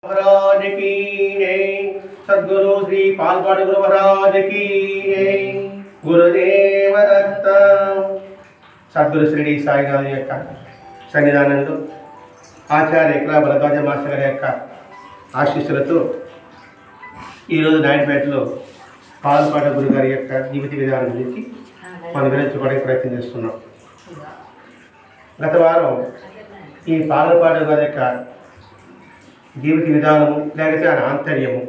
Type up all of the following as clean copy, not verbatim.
महाराज की जय। सद्गुरु श्री पालपाड़ गुरु महाराज की जय। गुरुदेव दत्त। సద్గురు శ్రీ సాయినాథ్ యొక్క సన్నిధానంలో ఆచార్య ఎక్లా భరద్వాజ మాస్టర్ గారి యొక్క ఆశీస్సులతో ఈరోజు నాయుడుపేటలో పాలపాట గురుగారి యొక్క జీవిత విధానం గురించి మనం వివరించుకోవడానికి ప్రయత్నం చేస్తున్నాం. గత వారం ఈ పాలపాట గారి యొక్క జీవిత విధానము లేకపోతే ఆయన ఆంతర్యము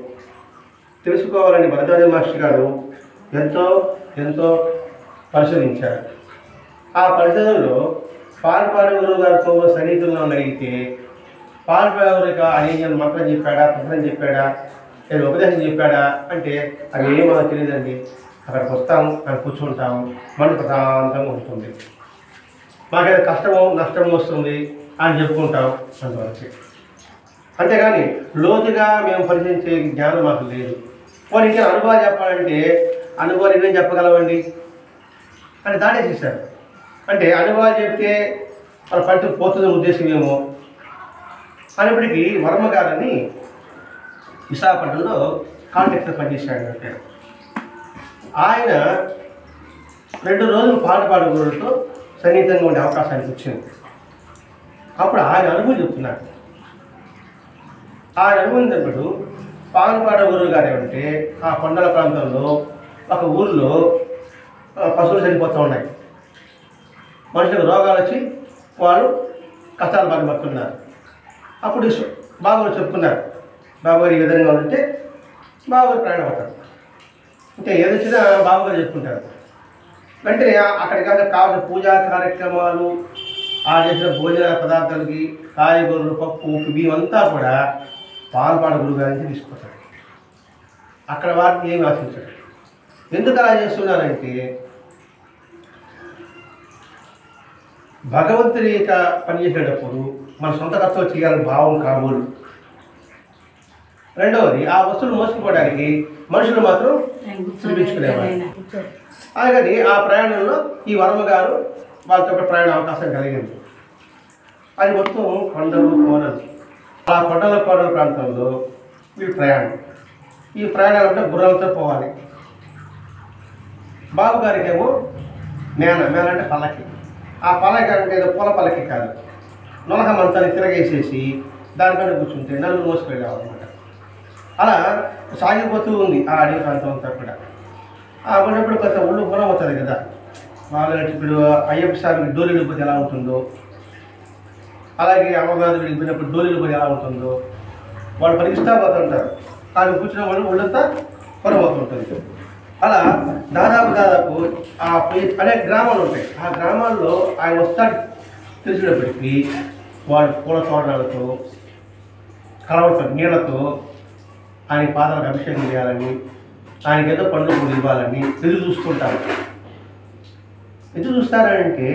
తెలుసుకోవాలని భరద్వాజ మాస్టర్ గారు ఎంతో పరిశోధించారు. ఆ పరిశోధనలో పాలపాడు గురువు గారితో సన్నిహితుల్లో అడిగితే పాలపాడు గురువు ఆయన మంత్రం చెప్పాడా, తంత్రం చెప్పాడా, నేను ఉపదేశం చెప్పాడా అంటే అది ఏమో తెలియదండి. అక్కడికి వస్తాము, అక్కడ కూర్చుంటాము, మన ప్రశాంతంగా ఉంటుంది, మాకైతే కష్టమో నష్టమో వస్తుంది అని చెప్పుకుంటాం అంతవరకు. అంతేగాని లోతుగా మేము పరిచయించే జ్ఞానం మాకు లేదు. వాళ్ళు ఇంకా అనుభవాలు చెప్పాలంటే అనుభవాలు ఏమేమి చెప్పగలవండి అని దాటేసేసారు. అంటే అనుభవాలు చెప్తే వాళ్ళ ఫలితం పోతుందని ఉద్దేశం ఏమో అనేప్పటికీ వర్మ గారని విశాఖపట్నంలో కాంట్రాక్టర్ పనిచేశాడు. అంటే ఆయన 2 రోజులు పాట గురువులతో సన్నిహితంగా ఉండే అవకాశానికి వచ్చింది. అప్పుడు ఆయన అనుభవం చెప్తున్నారు. ఆయన అనుభవం చెప్పాడు. పాలపాడ గురువు గారు ఏమంటే ఆ కొండల ప్రాంతంలో ఒక ఊరిలో పశువులు చనిపోతూ ఉన్నాయి. మనుషులకు రోగాలు వచ్చి వాళ్ళు కష్టాలు బాధపడుతున్నారు. అప్పుడు బాబుగారు చెప్పుకున్నారు, బాబుగారు ఈ విధంగా ఉంటే బాబుగారు ప్రయాణం అవుతారు. ఇంకా ఏదొచ్చినా బాబుగారు చెప్పుకుంటారు. వెంటనే అక్కడికి కావాల్సిన పూజా కార్యక్రమాలు, ఆ చేసిన భోజన పదార్థాలకి కాయగూరలు, పప్పు, బియ్యం అంతా కూడా పాలపాడ గురువు గారి నుంచి తీసుకుంటాడు. అక్కడ వాటిని ఏమి ఆశించాడు. ఎందుకు అలా చేస్తున్నారంటే భగవంతుని యొక్క పనిచేసేటప్పుడు మన సొంత ఖర్చులు చేయాలని భావం కాబోలు. రెండవది ఆ వస్తువులు మోసుకుపోవడానికి మనుషులు మాత్రం చూపించుకునేవారు. అలాగని ఆ ప్రయాణంలో ఈ వర్మ గారు వాళ్ళతో ప్రయాణ అవకాశం కలిగింది. అది మొత్తం కొండలు కోనలు. ఆ కొండల కోనల ప్రాంతంలో వీళ్ళు ప్రయాణం. ఈ ప్రయాణాలు అంటే గుర్రాలతో పోవాలి. బాబు గారికి ఏమో మేన అంటే పల్లకి. ఆ పల్లకి అంటే ఏదో పూల పల్లకి కాదు, నొలక మంచాన్ని తిరగేసేసి దానిపైన కూర్చుంటే నలుగురు మోసుకెళ్ళేవాళ్ళనమాట. అలా సాగిపోతూ ఉంది ఆ అడవి ప్రాంతం అంతా కూడా. ఉన్నప్పుడు కొంత ఒళ్ళు గుణం అవుతుంది కదా. వాళ్ళు ఇప్పుడు అయ్యప్ప స్వామికి డోలీలు పోతే ఎలా ఉంటుందో, అలాగే అమర్నాథ్ వెళ్ళిపోయినప్పుడు డోలీలు పోతే ఎలా ఉంటుందో వాళ్ళు పరిగిస్తా పోతుంటారు. కానీ కూర్చున్న వాళ్ళు ఒళ్ళంతా కొనబోతుంటుంది. అలా దాదాపు అనేక గ్రామాలు ఉంటాయి. ఆ గ్రామాల్లో ఆయన వస్తాడు తెలిసినప్పటికీ వాళ్ళు పూల తోరణాలతో కలవతో నీళ్లతో ఆయన పాదాలకు అభిషేకం చేయాలని, ఆయనకి ఏదో పండుగ ఇవ్వాలని ఎదురు చూస్తుంటారు. ఎదురు చూస్తారంటే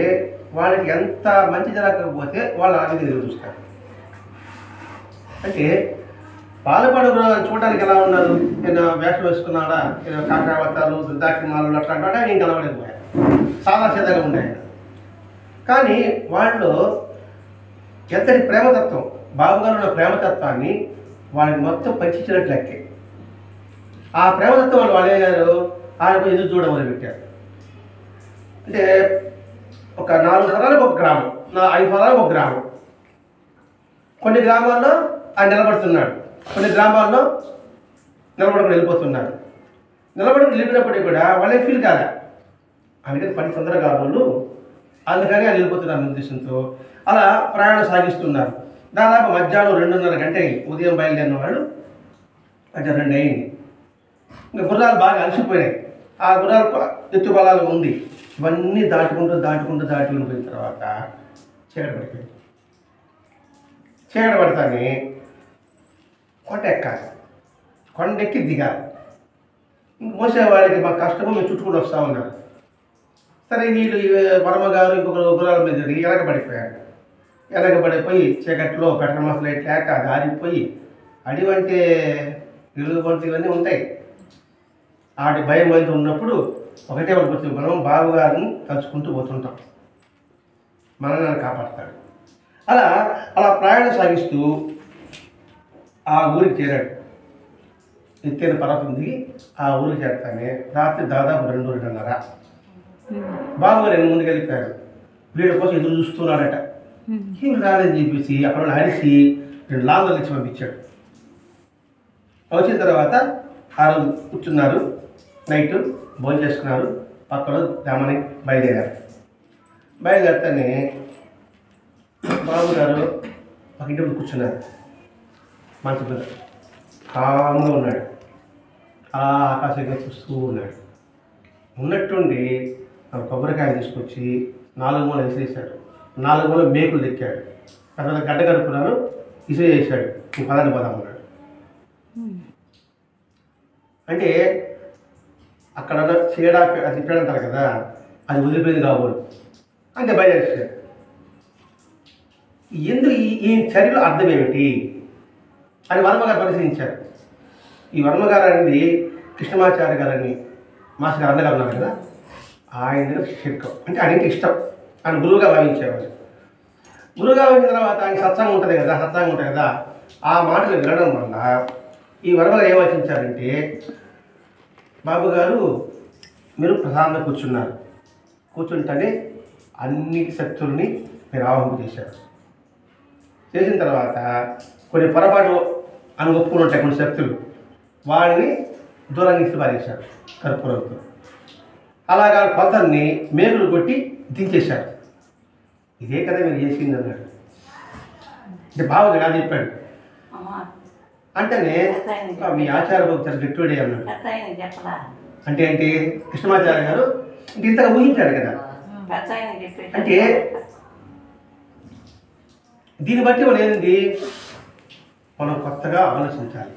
వాళ్ళకి ఎంత మంచి జరగకపోతే వాళ్ళు ఆ విధంగా ఎదురు చూస్తారు. అంటే పాలపాడు చూడడానికి ఎలా ఉన్నారు, ఏదైనా వేషం వేసుకున్నాడా, ఏదో కాకరావతాలు రుద్రాక్షమాలు అట్లాంటి ఏం కలవలేకపోయారు, సాదాసీదాగా ఉన్నాయి. కానీ వాళ్ళు ఎంతటి ప్రేమతత్వం, బాబుగారు ఉన్న ప్రేమతత్వాన్ని వాళ్ళకి మొత్తం పంచించినట్లెక్కే. ఆ ప్రేమతత్వం వాళ్ళు గారు ఆయన ఎదురు చూడడం మొదలుపెట్టారు. అంటే ఒక 4 తరాలకు ఒక గ్రామం, 5 తరాలకు ఒక గ్రామం. కొన్ని గ్రామాల్లో ఆయన నిలబడుతున్నాడు, కొన్ని గ్రామాల్లో నిలబడుకుని వెళ్ళిపోతున్నారు. నిలబడుకుని వెళ్ళిపోయినప్పటికీ కూడా వాళ్ళే ఫీల్ కాదా, అందుకని పని తొందరగా వాళ్ళు, అందుకని ఆయన వెళ్ళిపోతున్నారు ఉద్దేశంతో అలా ప్రయాణం సాగిస్తున్నారు. దాదాపు మధ్యాహ్నం 2:30 గంట అయింది. ఉదయం బయలుదేరిన వాళ్ళు మధ్యాహ్నం 2 అయింది. ఇంకా గుర్రాలు బాగా అలసిపోయినాయి. ఆ గుర్రాలు ఎత్తుబలాలు ఉంది. ఇవన్నీ దాటుకుంటూ పోయిన తర్వాత చీకటి పడతానే కొండ ఎక్కాలి, కొండ ఎక్కి దిగాలి. ఇంక మోసేవాడికి మా కష్టము మేము చుట్టుకుంటూ వస్తూ ఉన్నారు. సరే వీళ్ళు వర్మ గారు ఇంకొక గుర్రాల మీద వెనకబడిపోయి చీకట్లో పెట్రోల్ లైట్ లేక దారిపోయి అడివి అంటే ఇల్లు కొంత ఇవన్నీ ఉంటాయి. ఆడి భయం అయితే ఉన్నప్పుడు ఒకటే గుర్తు, మనం బాబుగారిని తలుచుకుంటూ పోతుంటాం, మనల్ని కాపాడతాడు. అలా ప్రయాణం సాగిస్తూ ఆ ఊరికి చేరాడు. ఎత్తైన పర్వతం దిగి ఆ ఊరికి చేరతానే రాత్రి దాదాపు 2:30. బాబు గారు ముందుకు వెళ్ళిపోయారు. వీడి కోసం ఎదురు చూస్తున్నాడట. ఏమి రాలేదని చెప్పేసి అక్కడ అరిసి 2 లాంగలు ఇచ్చి పంపించాడు. వచ్చిన తర్వాత ఆ రోజు కూర్చున్నారు. నైట్ భోజనం చేసుకున్నారు. పక్కన గ్రామానికి బయలుదేరారు. బయలుదేరితేనే బాబు గారు ఒక ఇంటి ముందు కూర్చున్నారు. మంచి మీద కామ్గా ఉన్నాడు. అలా ఆకాశంగా చూస్తూ ఉన్నాడు. ఉన్నట్టుండి కొబ్బరికాయ తీసుకొచ్చి 4 మూల విసిరేశాడు. 4 మూల మేకులు తెక్కాడు. తర్వాత గడ్డ కడుపున్నారు విసిరేసాడు. పదాన్ని పదం ఉన్నాడు. అంటే అక్కడ చీడ అది తిప్పాడంటారు కదా, అది వదిలిపోయింది కాబోలు అంటే బయలుదేరాడు. ఎందుకు ఈ చర్యలో అర్థం ఏమిటి అని వర్మగారు పరిశీలించారు. ఈ వర్మగారు అనేది కృష్ణమాచార్య గారని మాస్టర్ గారు అన్నగారు ఉన్నారు కదా, ఆయన శిక్షకం అంటే ఆయనకి ఇష్టం. ఆయన గురువుగా భావించేవారు. గురువుగా భావించిన తర్వాత ఆయన సత్సంగం ఉంటుంది కదా, ఆ మాటలు వినడం వల్ల ఈ వర్మగారు ఏమాచించారంటే, బాబు గారు మీరు ప్రశాంతంగా కూర్చుంటేనే అన్ని శక్తుల్ని మీరు ఆహ్వానం చేశారు. చేసిన తర్వాత కొన్ని పొరపాటు అని ఒప్పుకుని ఉంటాయి కొన్ని శక్తులు, వాడిని దూరంగా ఇసి పారేశారు కర్పూరంతో. అలాగా కొందరిని మేకులు కొట్టి దించేశారు. ఇదే కదా మీరు చేసింది అన్నాడు. అంటే బాబు గారు చెప్పాడు. అంటేనే మీ ఆచార్య భక్తులు గట్టివాడే అన్నాడు. అంటే ఏంటి కృష్ణమాచార్య గారు అంటే ఇంతగా ఊహించాడు కదా. అంటే దీన్ని బట్టి మనం ఏంది, మనం కొత్తగా ఆలోచించాలి,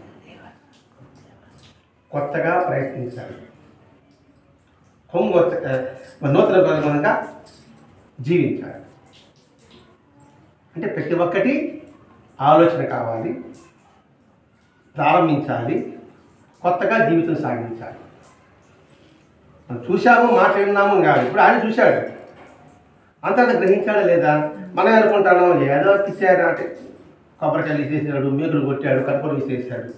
కొత్తగా ప్రయత్నించాలి, నూతన అనుగుణంగా జీవించాలి. అంటే ప్రతి ఒక్కటి ఆలోచన కావాలి, ప్రారంభించాలి, కొత్తగా జీవితం సాగించాలి. మనం చూసాము మాట్లాడినాము కాదు. ఇప్పుడు ఆయన చూశాడు, అంతా గ్రహించాడా లేదా? మనం అనుకుంటాను ఏదో ఇచ్చాడు అంటే కొబ్బరికాయలు ఇసేసాడు, మేకులు కొట్టాడు, కర్పూరం ఇసేసాడు,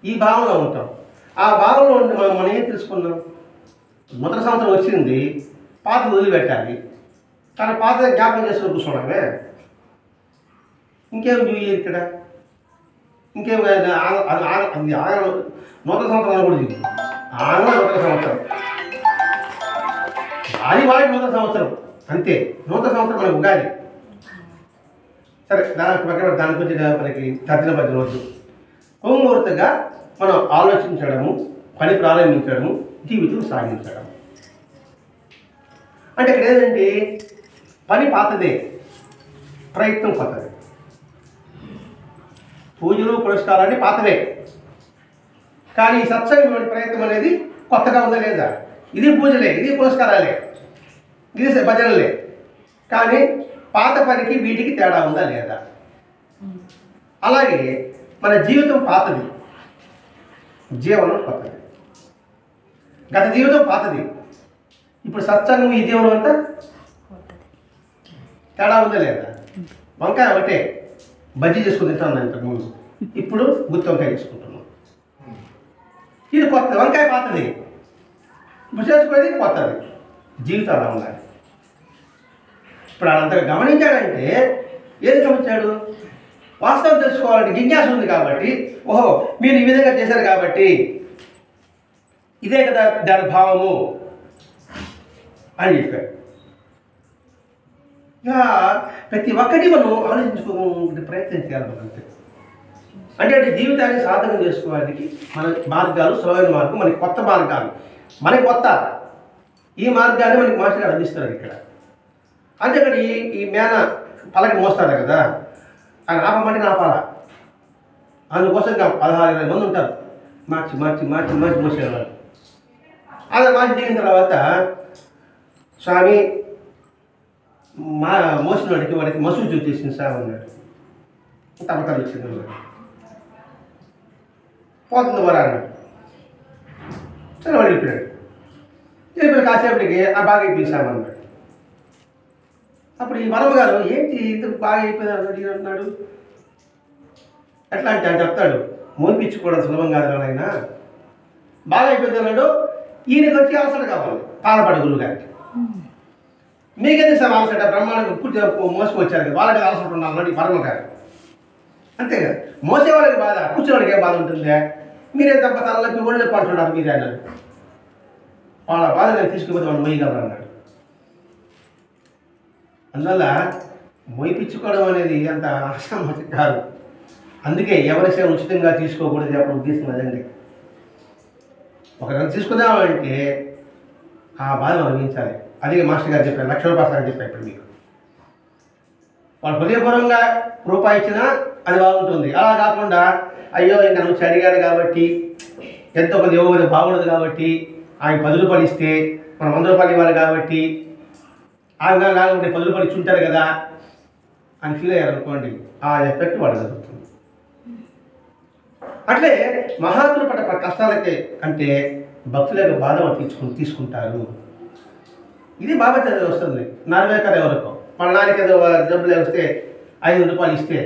ఈ భావనలో ఉంటాం. ఆ భావనలో ఉండి మనం ఏం తెలుసుకున్నాం? నూతన సంవత్సరం వచ్చింది, పాత వదిలిపెట్టాలి, కానీ పాత జ్ఞాపకం చేసుకుని కూర్చోవడమే. ఇంకేం చూయాలి ఇక్కడ? ఇంకేం నూతన సంవత్సరం కూడా ఇది నూతన సంవత్సరం, అది వాడి నూతన సంవత్సరం అంతే. నూతన సంవత్సరం మనకు ఉగాది. సరే, దాని గురించి మనకి తగ్గిన 10 రోజులు కొంగుర్తగా మనం ఆలోచించడము, పని ప్రారంభించడము, జీవితం సాగించడం. అంటే ఇక్కడ ఏంటంటే పని పాతదే, ప్రయత్నం కొత్తదే. పూజలు పురస్కారాన్ని పాతవే, కానీ సత్సంగం ప్రయత్నం అనేది కొత్తగా ఉందా లేదా? ఇది పూజలే, ఇది పురస్కారాలే, ఇది భజనలే, కానీ పాత పనికి వీటికి తేడా ఉందా లేదా? అలాగే మన జీవితం పాతది, జీవనం కొత్తది. గత జీవితం పాతది, ఇప్పుడు సత్సంగం ఈ జీవనం అంతా తేడా ఉందా లేదా? వంకాయ ఒకటే, బజ్జీ చేసుకుని తింటాను ఇంతకుముందు, ఇప్పుడు గుత్తి వంకాయ చేసుకుంటున్నాం. ఇది కొత్తది, వంకాయ పాతది, ఇప్పుడు చేసుకునేది కొత్తది. జీవితం అలా ఉండాలి. ఇప్పుడు అంతగా గమనించాడంటే ఏది గమనించాడు? వాస్తవం తెలుసుకోవాలంటే జిజ్ఞాస ఉంది కాబట్టి, ఓహో మీరు ఈ విధంగా చేశారు కాబట్టి ఇదే కదా దాని భావము అని చెప్పాడు. ఇక ప్రతి ఒక్కటి మనం ఆలోచించుకోవడానికి ప్రయత్నం చేయాలి. అంతే. అంటే జీవితాన్ని సాధన చేసుకోవడానికి మన మార్గాలు, సులభమైన మార్గం, మనకి కొత్త మార్గాలు, మనకి కొత్త ఈ మార్గాన్ని మనకి మాస్టర్ గారు అందిస్తున్నారు ఇక్కడ. అంటే ఇక్కడ ఈ మేన పలక మోస్తాడు కదా, ఆయన ఆపమంటే ఆపాల. అందుకోసం ఇంకా 16-20 మంది ఉంటారు, మార్చి మార్చి మార్చి మార్చి మోసేవాళ్ళు. అలా మార్చి దిగిన తర్వాత స్వామి మోసిన వాడికి మసూజు వచ్చేసింది సార్ అన్నాడు. తమకాలు వచ్చింది అన్నాడు. పోతుంది వరా అన్నాడు. సరే వాడు వెళ్ళిపోయాడు. వెళ్ళిపోయిన కాసేపటికి ఆ బాగా అయిపోయింది సార్ అన్నాడు. అప్పుడు ఈ వరమ గారు ఏంటి ఇంత బాగా అయిపోయింది అన్నాడు. ఎట్లా అంటే ఆయన చెప్తాడు, మోపించుకోవడం సులభం కాదు ఆయన, బాగా అయిపోతున్నాడు, ఈయనకి వచ్చి అలసట కావాలి పాలపాటి గురువు గారికి. మీకెందుకు సార్ అలసట, బ్రహ్మాండంగా మోసుకొచ్చారు కదా, వాళ్ళకి అలసట ఉండాలని పరమ గారు. అంతేగా, మోసే వాళ్ళకి బాధ, కూర్చోవాడికి ఏం బాధ ఉంటుందే, మీరే తప్ప తలకి ఒళ్ళు పంటున్నారు మీరే అన్నారు. వాళ్ళ బాధ నేను తీసుకుపోతే వాళ్ళు మొయ్యగలరు అన్నాడు. అందువల్ల మొయ్యిపించుకోవడం అనేది అంత అసమ్మతి కాదు. అందుకే ఎవరిసే ఉచితంగా తీసుకోకూడదు అప్పుడు ఉద్దేశం అదండి. ఒకరిని తీసుకుందామంటే ఆ బాధ అనుభవించాలి. అదే మాస్టర్ గారు చెప్పారు, లక్ష రూపాయలు సార్ చెప్పారు. ఇప్పుడు మీకు వాళ్ళు హృదయపూర్వంగా రూపాయి ఇచ్చినా అది బాగుంటుంది. అలా కాకుండా అయ్యో ఇంకా నువ్వు అడిగాడు కాబట్టి, ఎంతో కొంత ఇవ్వకపోతే బాగుండదు కాబట్టి, ఆయన 10 రూపాయలు ఇస్తే మనం 100 రూపాయలు ఇవ్వాలి కాబట్టి, ఆయన కాకుండా 10 రూపాయలు ఇచ్చి ఉంటారు కదా అని ఫీల్ అయ్యారు అనుకోండి, ఆ ఎఫెక్ట్ వాళ్ళు జరుగుతుంది. అట్లే మహాత్ములు పడ్డ కష్టాలకే అంటే భక్తుల యొక్క బాధ తీసుకుంటారు. ఇది బాబా చదివి వస్తుంది. నార్వేకర్ ఎవరికో మన నాన్నకి ఏదో జబ్బులు వస్తే 5 రూపాయలు ఇస్తే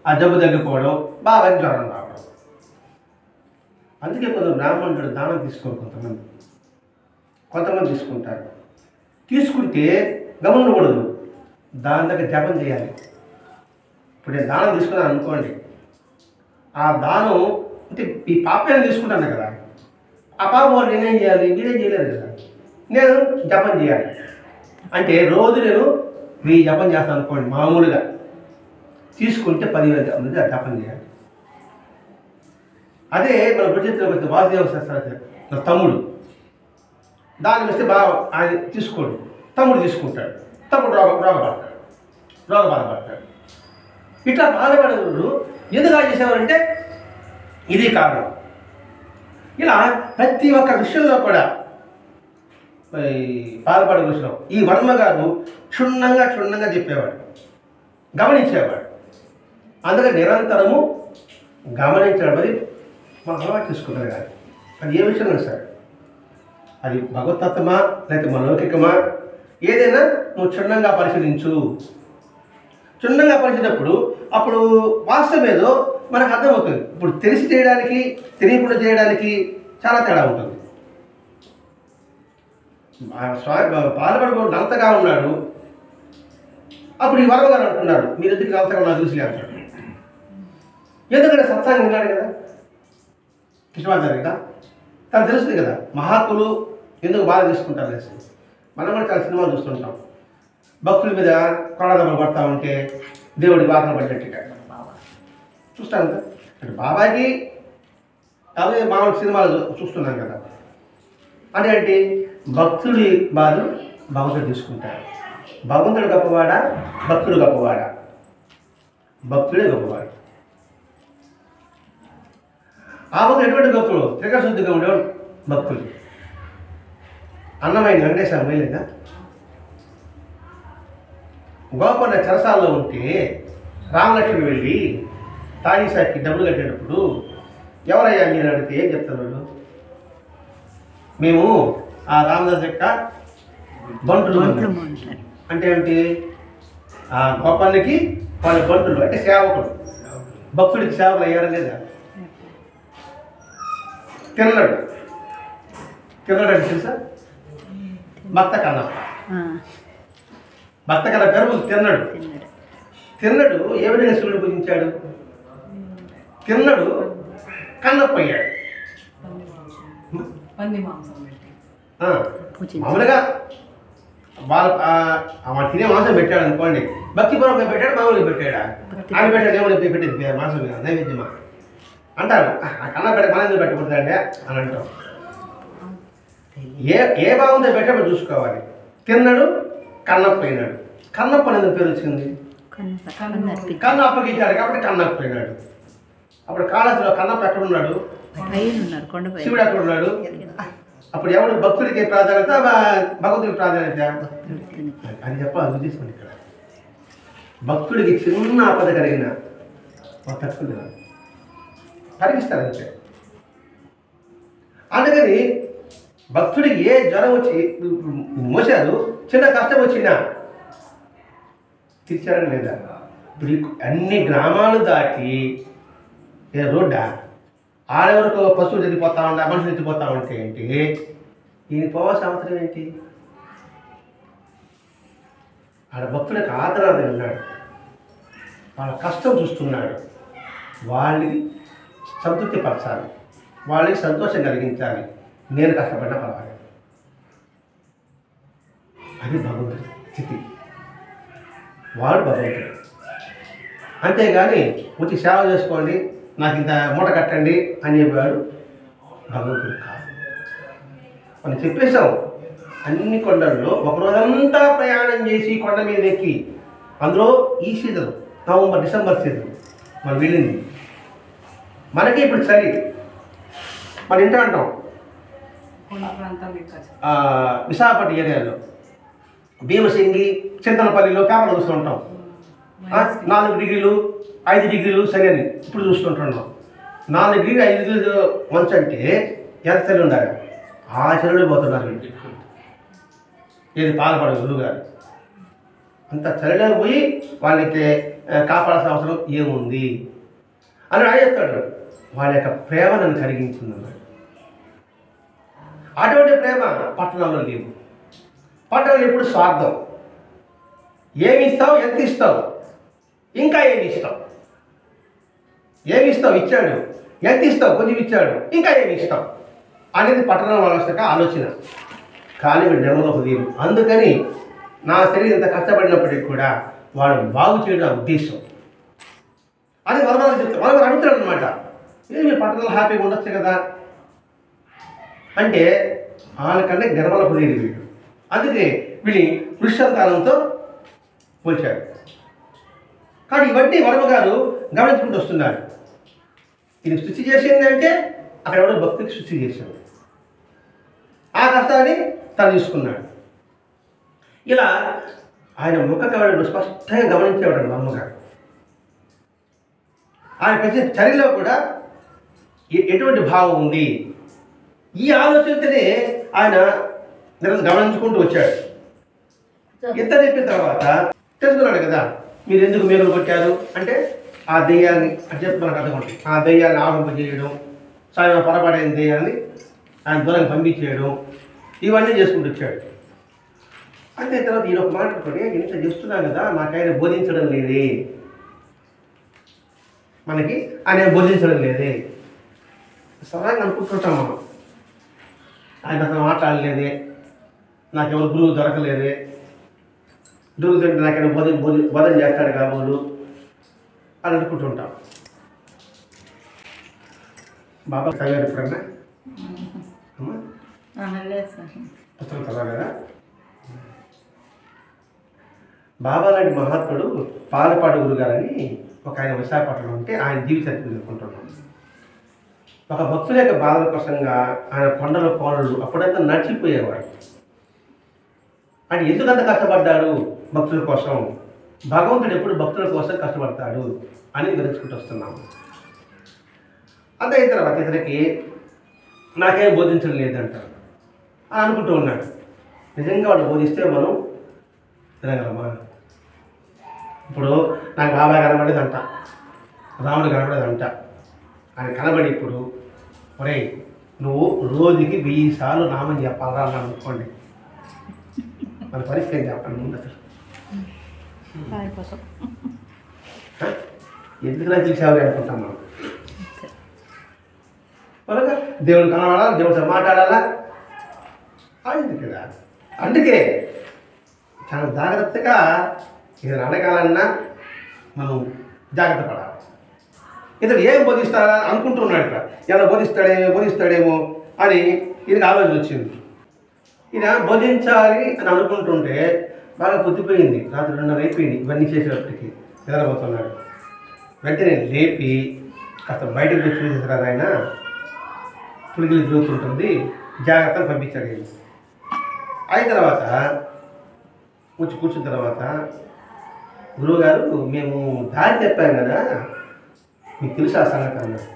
ఆ జబ్బు తగ్గిపోవడం, బాగా జ్వరం రావడం. అందుకే కొంత బ్రాహ్మణుడు దానం తీసుకోరు, కొంతమంది తీసుకుంటారు. తీసుకుంటే గమనించకూడదు, దాని దగ్గర జపం చేయాలి. ఇప్పుడు నేను దానం తీసుకున్నాను అనుకోండి, ఆ దానం అంటే ఈ పాపాన్ని తీసుకుంటాను కదా, ఆ పాపం వాళ్ళు నేనేం చేయాలి, మీరేం చేయలేదు కదా, నేను జపం చేయాలి. అంటే రోజు నేను 1000 జపం చేస్తాను అనుకోండి, మామూలుగా తీసుకుంటే 10,000 జపం చేయాలి. అదే మన భవిష్యత్తులోకి వస్తే వాసుదేవ శాస్త్రాచార్య నా తమ్ముడు దానం ఇస్తే బాగా ఆయన తీసుకోడు, తమ్ముడు తీసుకుంటాడు, తమ్ముడు బాధపడతాడు. ఇట్లా బాధపడేవాడు ఎందుకు చేసేవారంటే ఇది కారణం. ఇలా ప్రతి ఒక్క విషయంలో కూడా బాధపడే విషయంలో ఈ వర్మ గారు క్షుణ్ణంగా చెప్పేవాడు, గమనించేవాడు. అందుకని నిరంతరము గమనించడం అది మనం అలవాటు చేసుకుంటారు కాదు. అది ఏ విషయంలో సార్, అది భగవతత్వమా లేకపోతే మన లౌకికమా, ఏదైనా నువ్వు క్షుణ్ణంగా పరిశీలించు. క్షుణ్ణంగా పరిచినప్పుడు అప్పుడు వాస్తవం ఏదో మనకు అర్థమవుతుంది. ఇప్పుడు తెలిసి చేయడానికి తెలియకుండా చేయడానికి చాలా తేడా ఉంటుంది. పాల్పడుకో నలతగా ఉన్నాడు, అప్పుడు ఈ వరవ గారు అంటున్నారు మీరు ఎందుకు నలతగా నాకు చూసి అంటాడు. ఎందుకంటే సత్సంగం ఉన్నాడు కదా, కృష్ణమాచార్య కదా, తను తెలుస్తుంది కదా మహాత్ములు ఎందుకు బాధ తీసుకుంటారు అనేసి. మనం కూడా చాలా సినిమాలు చూస్తుంటాం, భక్తుల మీద కొడదమ్మలు పడతా ఉంటే దేవుడి వాసన పడ్డట్టుగా చూస్తాం కదా. అంటే బాబాకి అదే మామూలు సినిమాలు చూస్తున్నాం కదా. అంటే ఏంటి, భక్తుడి బాధలు భగవంతుడు తీసుకుంటారు. భగవంతుడు గొప్పవాడా, భక్తుడు గొప్పవాడా? భక్తుడే గొప్పవాడు. ఆ భక్తుడు ఎటువంటి భక్తుడు? త్రికశుద్ధిగా ఉండేవాడు భక్తుడు. అన్నమైన వెంకటేశ్వర మేలేదా, గోపన్న చెరసాల్లో ఉంటే రామలక్ష్మి వెళ్ళి తాళీసాకి డబ్బులు కట్టేటప్పుడు ఎవరయ్యా మీరు అడిగితే ఏం చెప్తారు వాళ్ళు? మేము ఆ రామదాస్ యొక్క బంటులు అంటే ఏమిటి, ఆ గోపాలకి వాళ్ళ బంటులు అంటే సేవకుడు. భక్తుడికి సేవకులు అయ్యారా లేదా? తిన్నాడు అంటే తెలుసా, భక్త కన్నప్ప. భక్త కన్న పేరు తిన్నడు ఏ విధంగా శివుడు పూజించాడు? తిన్నడు కన్నప్ప అయ్యాడు. మామూలుగా వాళ్ళు తినే మాంసం పెట్టాడు అనుకోండి, భక్తిపూర్వకంగా పెట్టాడు, మామూలుగా పెట్టాడా? ఆయన పెట్టాడు ఏమో పెట్టేది మాంసం నైవేద్యమా అంటారు. కన్న పెట్ట మన ఎందుకు పెట్టకూడదండి అని అంటారు. ఏ భావంతో పెట్టామో చూసుకోవాలి. తిన్నాడు కన్నప్ప అయినాడు. కన్నప్ప అనేది పేరు వచ్చింది, కన్నప్పకి ఇచ్చాడు కాబట్టి కన్నప్ప అయినాడు. అప్పుడు కాళహస్తిలో కన్నప్ప ఎక్కడ ఉన్నాడు? శివుడు ఎక్కడ ఉన్నాడు? అప్పుడు ఎవడు భక్తుడికి ప్రాధాన్యత, భగవంతుడికి ప్రాధాన్యత అని చెప్పాలి. ఉద్దేశం ఇక్కడ భక్తుడికి చిన్న ఆపద కలిగిన తట్టుకుంటున్నాడు, పరిగిస్తారు అంతే. అందుకని భక్తుడికి ఏ జ్వరం వచ్చి మోసారు, చిన్న కష్టం వచ్చినా తీర్చారని లేదా? ఇప్పుడు అన్ని గ్రామాలు దాటి ఏ రోడ్డా ఆడెవరకు పశువులు చనిపోతా ఉండే మనుషులు ఎత్తిపోతా ఉంటే ఏంటి, ఈయన పోవాల్సిన అవసరం ఏంటి? ఆడ భక్తులకు ఆదరణ ఉన్నాడు, వాళ్ళ కష్టం చూస్తున్నాడు, వాళ్ళని సంతృప్తిపరచాలి, వాళ్ళకి సంతోషం కలిగించాలి. నేను కష్టపడినా పర్వాలేదు. అది భగవంతుడి స్థితి, వాడు భగవంతుడు. అంతేగాని వచ్చి సేవ చేసుకోండి, నాకు ఇంత మూట కట్టండి అని చెప్పాడు భగవంతుడు కాదు. మనం చెప్పేశాం, అన్ని కొండల్లో ఒకరోజంతా ప్రయాణం చేసి కొండ మీద ఎక్కి, అందులో ఈ సీజన్ నవంబర్ డిసెంబర్ సీజన్ మనం వెళ్ళింది. మనకి ఇప్పుడు చలి, మన ఇంట అంటాం విశాఖపట్నం ఏరియాలో భీమసింగి చింతలపల్లిలో పేపర్లు చూస్తూ ఉంటాం. 4 డిగ్రీలు 5 డిగ్రీలు చలి అని ఇప్పుడు చూస్తుంటున్నాం. 4 డిగ్రీలు 5 డిగ్రీలు మంచు అంటే ఎంత చలి ఉండాలి? ఆ చలిలో పోతున్నారు. ఏది పాల్పడదు గురువుగారు అంత చలిలో పోయి వాళ్ళకి కాపాడాల్సిన అవసరం ఏముంది అని ఆయన చెప్తాడు. వాళ్ళ యొక్క ప్రేమ నన్ను కరిగించిందన్నాడు. అటువంటి ప్రేమ పట్టణంలో లేవు. పట్టణంలో ఎప్పుడు స్వార్థం, ఏమి ఇస్తావు, ఎంత ఇస్తావు, ఇంకా ఏమి ఇస్తావు, ఏమి ఇస్తావు, ఇచ్చాడు, ఎంత ఇస్తావు, కొంచెం ఇచ్చాడు, ఇంకా ఏమి ఇస్తావు అనేది పట్టణం వాళ్ళ ఆలోచన. కానీ వీడు నిర్మల హృదయం. అందుకని నా శరీరం ఇంత కష్టపడినప్పటికీ కూడా వాడు బాగు చేయడం ఉద్దేశం. అది వరదాలు చెప్తారు, వరదాలు అడుగుతాడు అనమాట. ఏమి పట్టణంలో హ్యాపీగా ఉండొచ్చు కదా అంటే వాళ్ళకన్నా నిర్మల హృదయం వీడు. అందుకే వీళ్ళని పురుషంతానంతో పోల్చాడు. కానీ ఇవన్నీ వర్మ గారు గమనించుకుంటూ వస్తున్నాడు. ఇది సృష్టి చేసింది అంటే అక్కడ ఎవడో భక్తికి సృష్టి చేశాడు. ఆ కష్టాన్ని తను తీసుకున్నాడు. ఇలా ఆయన ముఖ కవడలు స్పష్టంగా గమనించేవాడు వర్మగారు. ఆయన ప్రతి చర్యలో కూడా ఎటువంటి భావం ఉంది, ఈ ఆలోచనతోనే ఆయన గమనించుకుంటూ వచ్చాడు. ఇంత చెప్పిన తర్వాత తెలుసుకున్నాడు కదా, మీరు ఎందుకు మేకలు కొట్టారు అంటే ఆ దెయ్యాన్ని అని చెప్పి మనకు అర్థం. ఆ దెయ్యాన్ని ఆవింపజేయడం, సాయం పొరపాటైన దెయ్యాన్ని ఆయన దూరం పంపించేయడం, ఇవన్నీ చేసుకుంటూ వచ్చాడు. అంతే తర్వాత ఈయన ఒక మాట అనుకోండి, ఇంత చేస్తున్నాను కదా నాకైనా బోధించడం లేదే, మనకి ఆయన బోధించడం లేదే సరళంగా అనుకుంటుంటాం మనం. ఆయన అసలు మాట్లాడలేదే, నాకెవరు గురువు దొరకలేదే, దొరుకుతుంటే నాకైనా బోధన చేస్తాడు కాబోలు అని అనుకుంటుంటాం. బాబా చదివారు ఎప్పుడన్నా? పుస్తకం చదవలేదా? బాబా లాంటి మహాత్ముడు పాలపాడు గురుగారని ఒక ఆయన విశాఖపట్నంలో ఉంటే ఆయన జీవిత చరిత్ర చెప్పుకుంటున్నాం. ఒక భక్తుల యొక్క బాధల కోసంగా ఆయన కొండల కోనలు అప్పుడంతా నడిచిపోయేవాడు. ఆయన ఎందుకంత కష్టపడ్డాడు భక్తుల కోసం, భగవంతుడు ఎప్పుడు భక్తుల కోసం కష్టపడతాడు అని తెలుసుకుంటూ వస్తున్నాము. అంత అయిన తర్వాత ఇతనికి నాకేం బోధించడం లేదంటాడు అని అనుకుంటూ ఉన్నాడు. నిజంగా వాడు బోధిస్తే మనం తినగలమా? ఇప్పుడు నాకు బాబాయ్ కనబడేదంట, రాముడు కనబడేదంట, ఆయన కనబడి ఇప్పుడు ఒరే నువ్వు రోజుకి 1000 సార్లు నామం చెప్పాలరా అని అనుకోండి, మన పరిస్థితి చెప్పండి ముందు అసలు ఎందుకులా చూసేవారు అనుకుంటాం మనం. కనుక దేవుడు కనబడాలా, దేవుడితో మాట్లాడాలా, అది కదా. అందుకే చాలా జాగ్రత్తగా ఏదైనా అడగాలన్నా మనం జాగ్రత్త పడాలి. ఇతడు ఏం బోధిస్తాడా అనుకుంటున్నాడు. ఇక్కడ ఎలా బోధిస్తాడేమో అని ఈయనకి ఆలోచన వచ్చింది. ఈయన బోధించాలి అని అనుకుంటుంటే బాగా పొద్దుపోయింది, రాత్రి 2:30 అయిపోయింది. ఇవన్నీ చేసేటప్పటికి నిద్రపోతున్నాడు. వెంటనే లేపి కాస్త బయటకు చూసేసారు. ఆయన పులిగిలి తిరుగుతుంటుంది, జాగ్రత్తగా పంపించాడు. అయిన తర్వాత వచ్చి కూర్చున్న తర్వాత గురువుగారు మేము దారి చెప్పాం కదా, మీకు తెలుసు ఆ సంగతి అన్నాడు.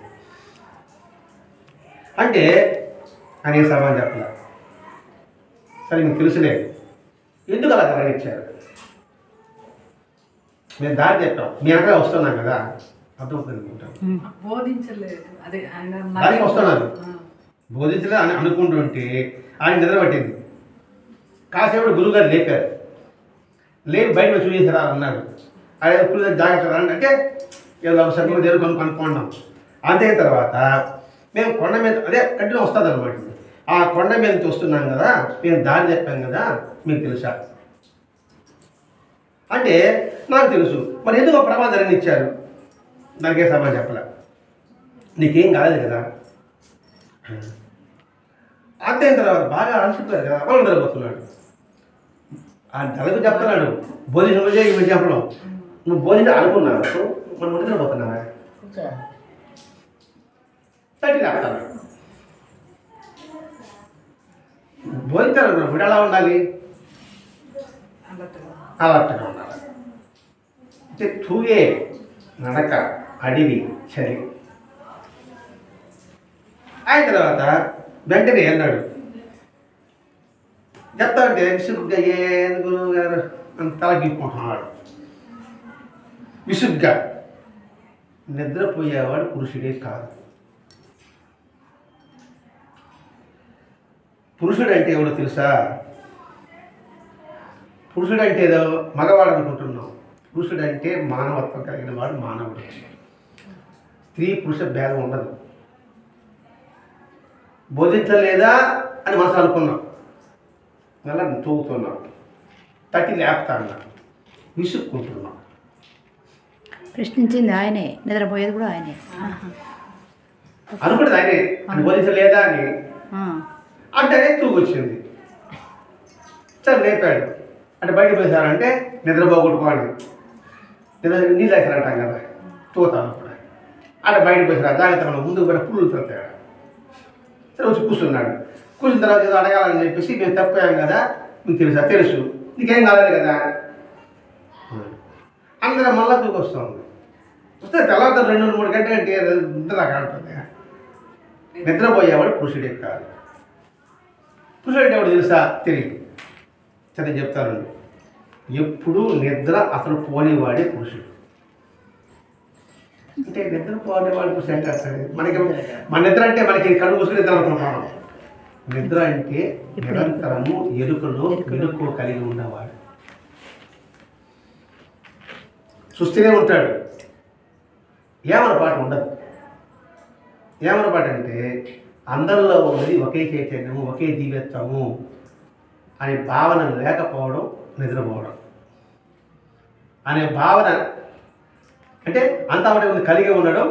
అంటే ఆయన సమాధానం చెప్పలే. సరే మీకు తెలుసులేదు, ఎందుకు అలా గమనించారు? మేము దారి చెప్పాం, మీ వెనక వస్తున్నాం కదా, అర్థమవుతుంది అనుకుంటాను. బోధించలేదు, అదే దానికి వస్తున్నారు. బోధించలేదు అని అనుకుంటుంటే ఆయన నిద్ర పట్టింది. కాసేపు గురువుగారు లేపారు. లేపి బయటకు చూసేసారా అన్నాడు. ఆయన ఎప్పుడు జాగ్రత్త రండి అంటే ఏదో సరిగ్గా దేవుడు కనుక్కున్నాం. అంతే తర్వాత మేము కొండ మీద అదే కంటిన్యూ వస్తుంది అనమాట. ఆ కొండ మీద నుంచి వస్తున్నాం కదా, మేము దారి చెప్పాం కదా, మీకు తెలుసా అంటే నాకు తెలుసు. మరి ఎందుకు ప్రమాదాన్ని ఇచ్చారు? నాకే సమాధానం చెప్పలే. నీకేం కాలేదు కదా. అంతే తర్వాత బాగా అలసిపోయారు కదా, వాళ్ళు నిద్రపోతున్నాడు. ఆ నలుగు చెప్తున్నాడు బోధించే ఈ చెప్పడం. నువ్వు బోధించ అనుకున్నావు, మనం నిద్రపోతున్నావా? తట్టి లేపుతాడు. బోధించాలి ఇప్పుడు ఎలా ఉండాలి? అలర్ట్గా ఉండాలి. అంటే తూగే నడక, అడివి, చలి. అయిన తర్వాత వెంటనే అన్నాడు. చెప్తా అంటే విసుగ్గా ఏది గురువు గారు అని తలగిప్పుకుంటున్నాడు. విసుగ్గా. నిద్రపోయేవాడు పురుషుడే కాదు. పురుషుడు అంటే ఎవడో తెలుసా? పురుషుడు అంటే ఏదో మగవాడు అనుకుంటున్నాం. పురుషుడు అంటే మానవత్వం కలిగిన వాడు మానవుడు. స్త్రీ పురుష భేదం ఉండదు. బోధించలేదా అని మనసు అనుకున్నాం. అలా తూగుతున్నాం, తట్టి లేపుతాన్నా, విసుక్కుంటున్నాం. ప్రశ్నించింది ఆయనే, నిద్రపోయేది కూడా ఆయనే. అనుకుంటుంది ఆయనే అని బోధించలేదా అని. అంటేనే తూగొచ్చింది. సరే లేపాడు. అంటే బయటకు పోసారంటే నిద్రపోగొట్టుకోండి, నీళ్ళు వేసారంటాం కదా, తూతాను అప్పుడు. అంటే బయటకు పోసారు జాగ్రత్త, మనం ముందుకు పోయిన పుల్లు తోతాడు. సరే వచ్చి కూర్చున్నాడు. కూర్చున్న తర్వాత ఏదో అడగాలని చెప్పేసి మేము తప్పాం కదా, మీకు తెలుసా? తెలుసు. నీకేం కాలేదు కదా. అందరం మళ్ళా తూకొస్తుంది. వస్తే తర్వాత 2-3 గంటల అంటే నిద్ర కాడుతుంది. నిద్రపోయేవాడు పురుషుడే కాదు. పురుషుడు అంటే ఎవడు తెలుసా? తెలియదు. సరే చెప్తానండి. ఎప్పుడు నిద్ర అసలు పోనేవాడే పురుషుడు. అంటే నిద్ర పోనేవాడు పురుషుడు అంటే మనకి మన నిద్ర అంటే మనకి కడుపు మూసుకుని నిద్ర అనుకుంటున్నాం. నిద్ర అంటే నిరంతరము ఎరుకలో మెలుకువ కలిగి ఉన్నవాడు. చూస్తూనే ఉంటాడు. ఏమనపాటు ఉండదు. ఏమనపాటు అంటే అందరిలో ఉన్నది ఒకే చైతన్యము, ఒకే దివ్యత్వము అనే భావన లేకపోవడం నిద్రపోవడం. అనే భావన అంటే అంతా ఒకటే ఉంది కలిగి ఉండడం,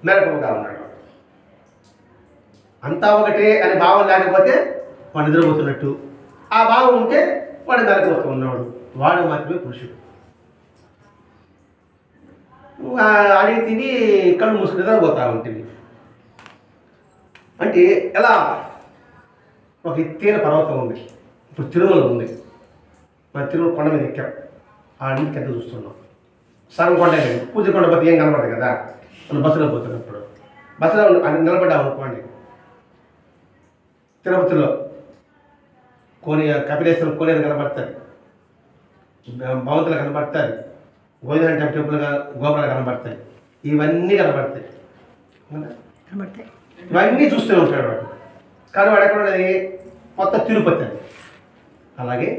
మెలకువగా ఉండడం. అంతా ఒకటే అనే భావం లేకపోతే వాడు నిద్రపోతున్నట్టు. ఆ భావం ఉంటే వాడు మెలకువతో ఉన్నాడు. వాడు మాత్రమే పురుషుడు. అడిగి తిని కళ్ళు మూసుకుని నిద్రపోతా ఉంటుంది. అంటే ఎలా? ఒక ఎత్తైన పర్వతం ఉంది. ఇప్పుడు తిరుమల ఉంది. మన తిరుమల కొండ మీద ఎక్కాం. ఆ నీటి కింద చూస్తున్నాం. సగం కొండ లేదు. పూజ కొండ పోతే ఏం కనపడదు కదా. మనం బస్సులో పోతున్నప్పుడు బస్సులో నిలబడ్డాం అనుకోండి. తిరుపతిలో కపిలేశ్వరం కోనేరు కనబడతాయి, భవంతులు కనబడతాయి, గోవింద టెంపుల్గా గోపురాలు కనబడతాయి. ఇవన్నీ కనబడతాయి. ఇవన్నీ చూస్తూ ఉంటాడు వాడు. కానీ వాడు ఎక్కడ ఉన్నది? మొత్తం తిరుపతి అది. అలాగే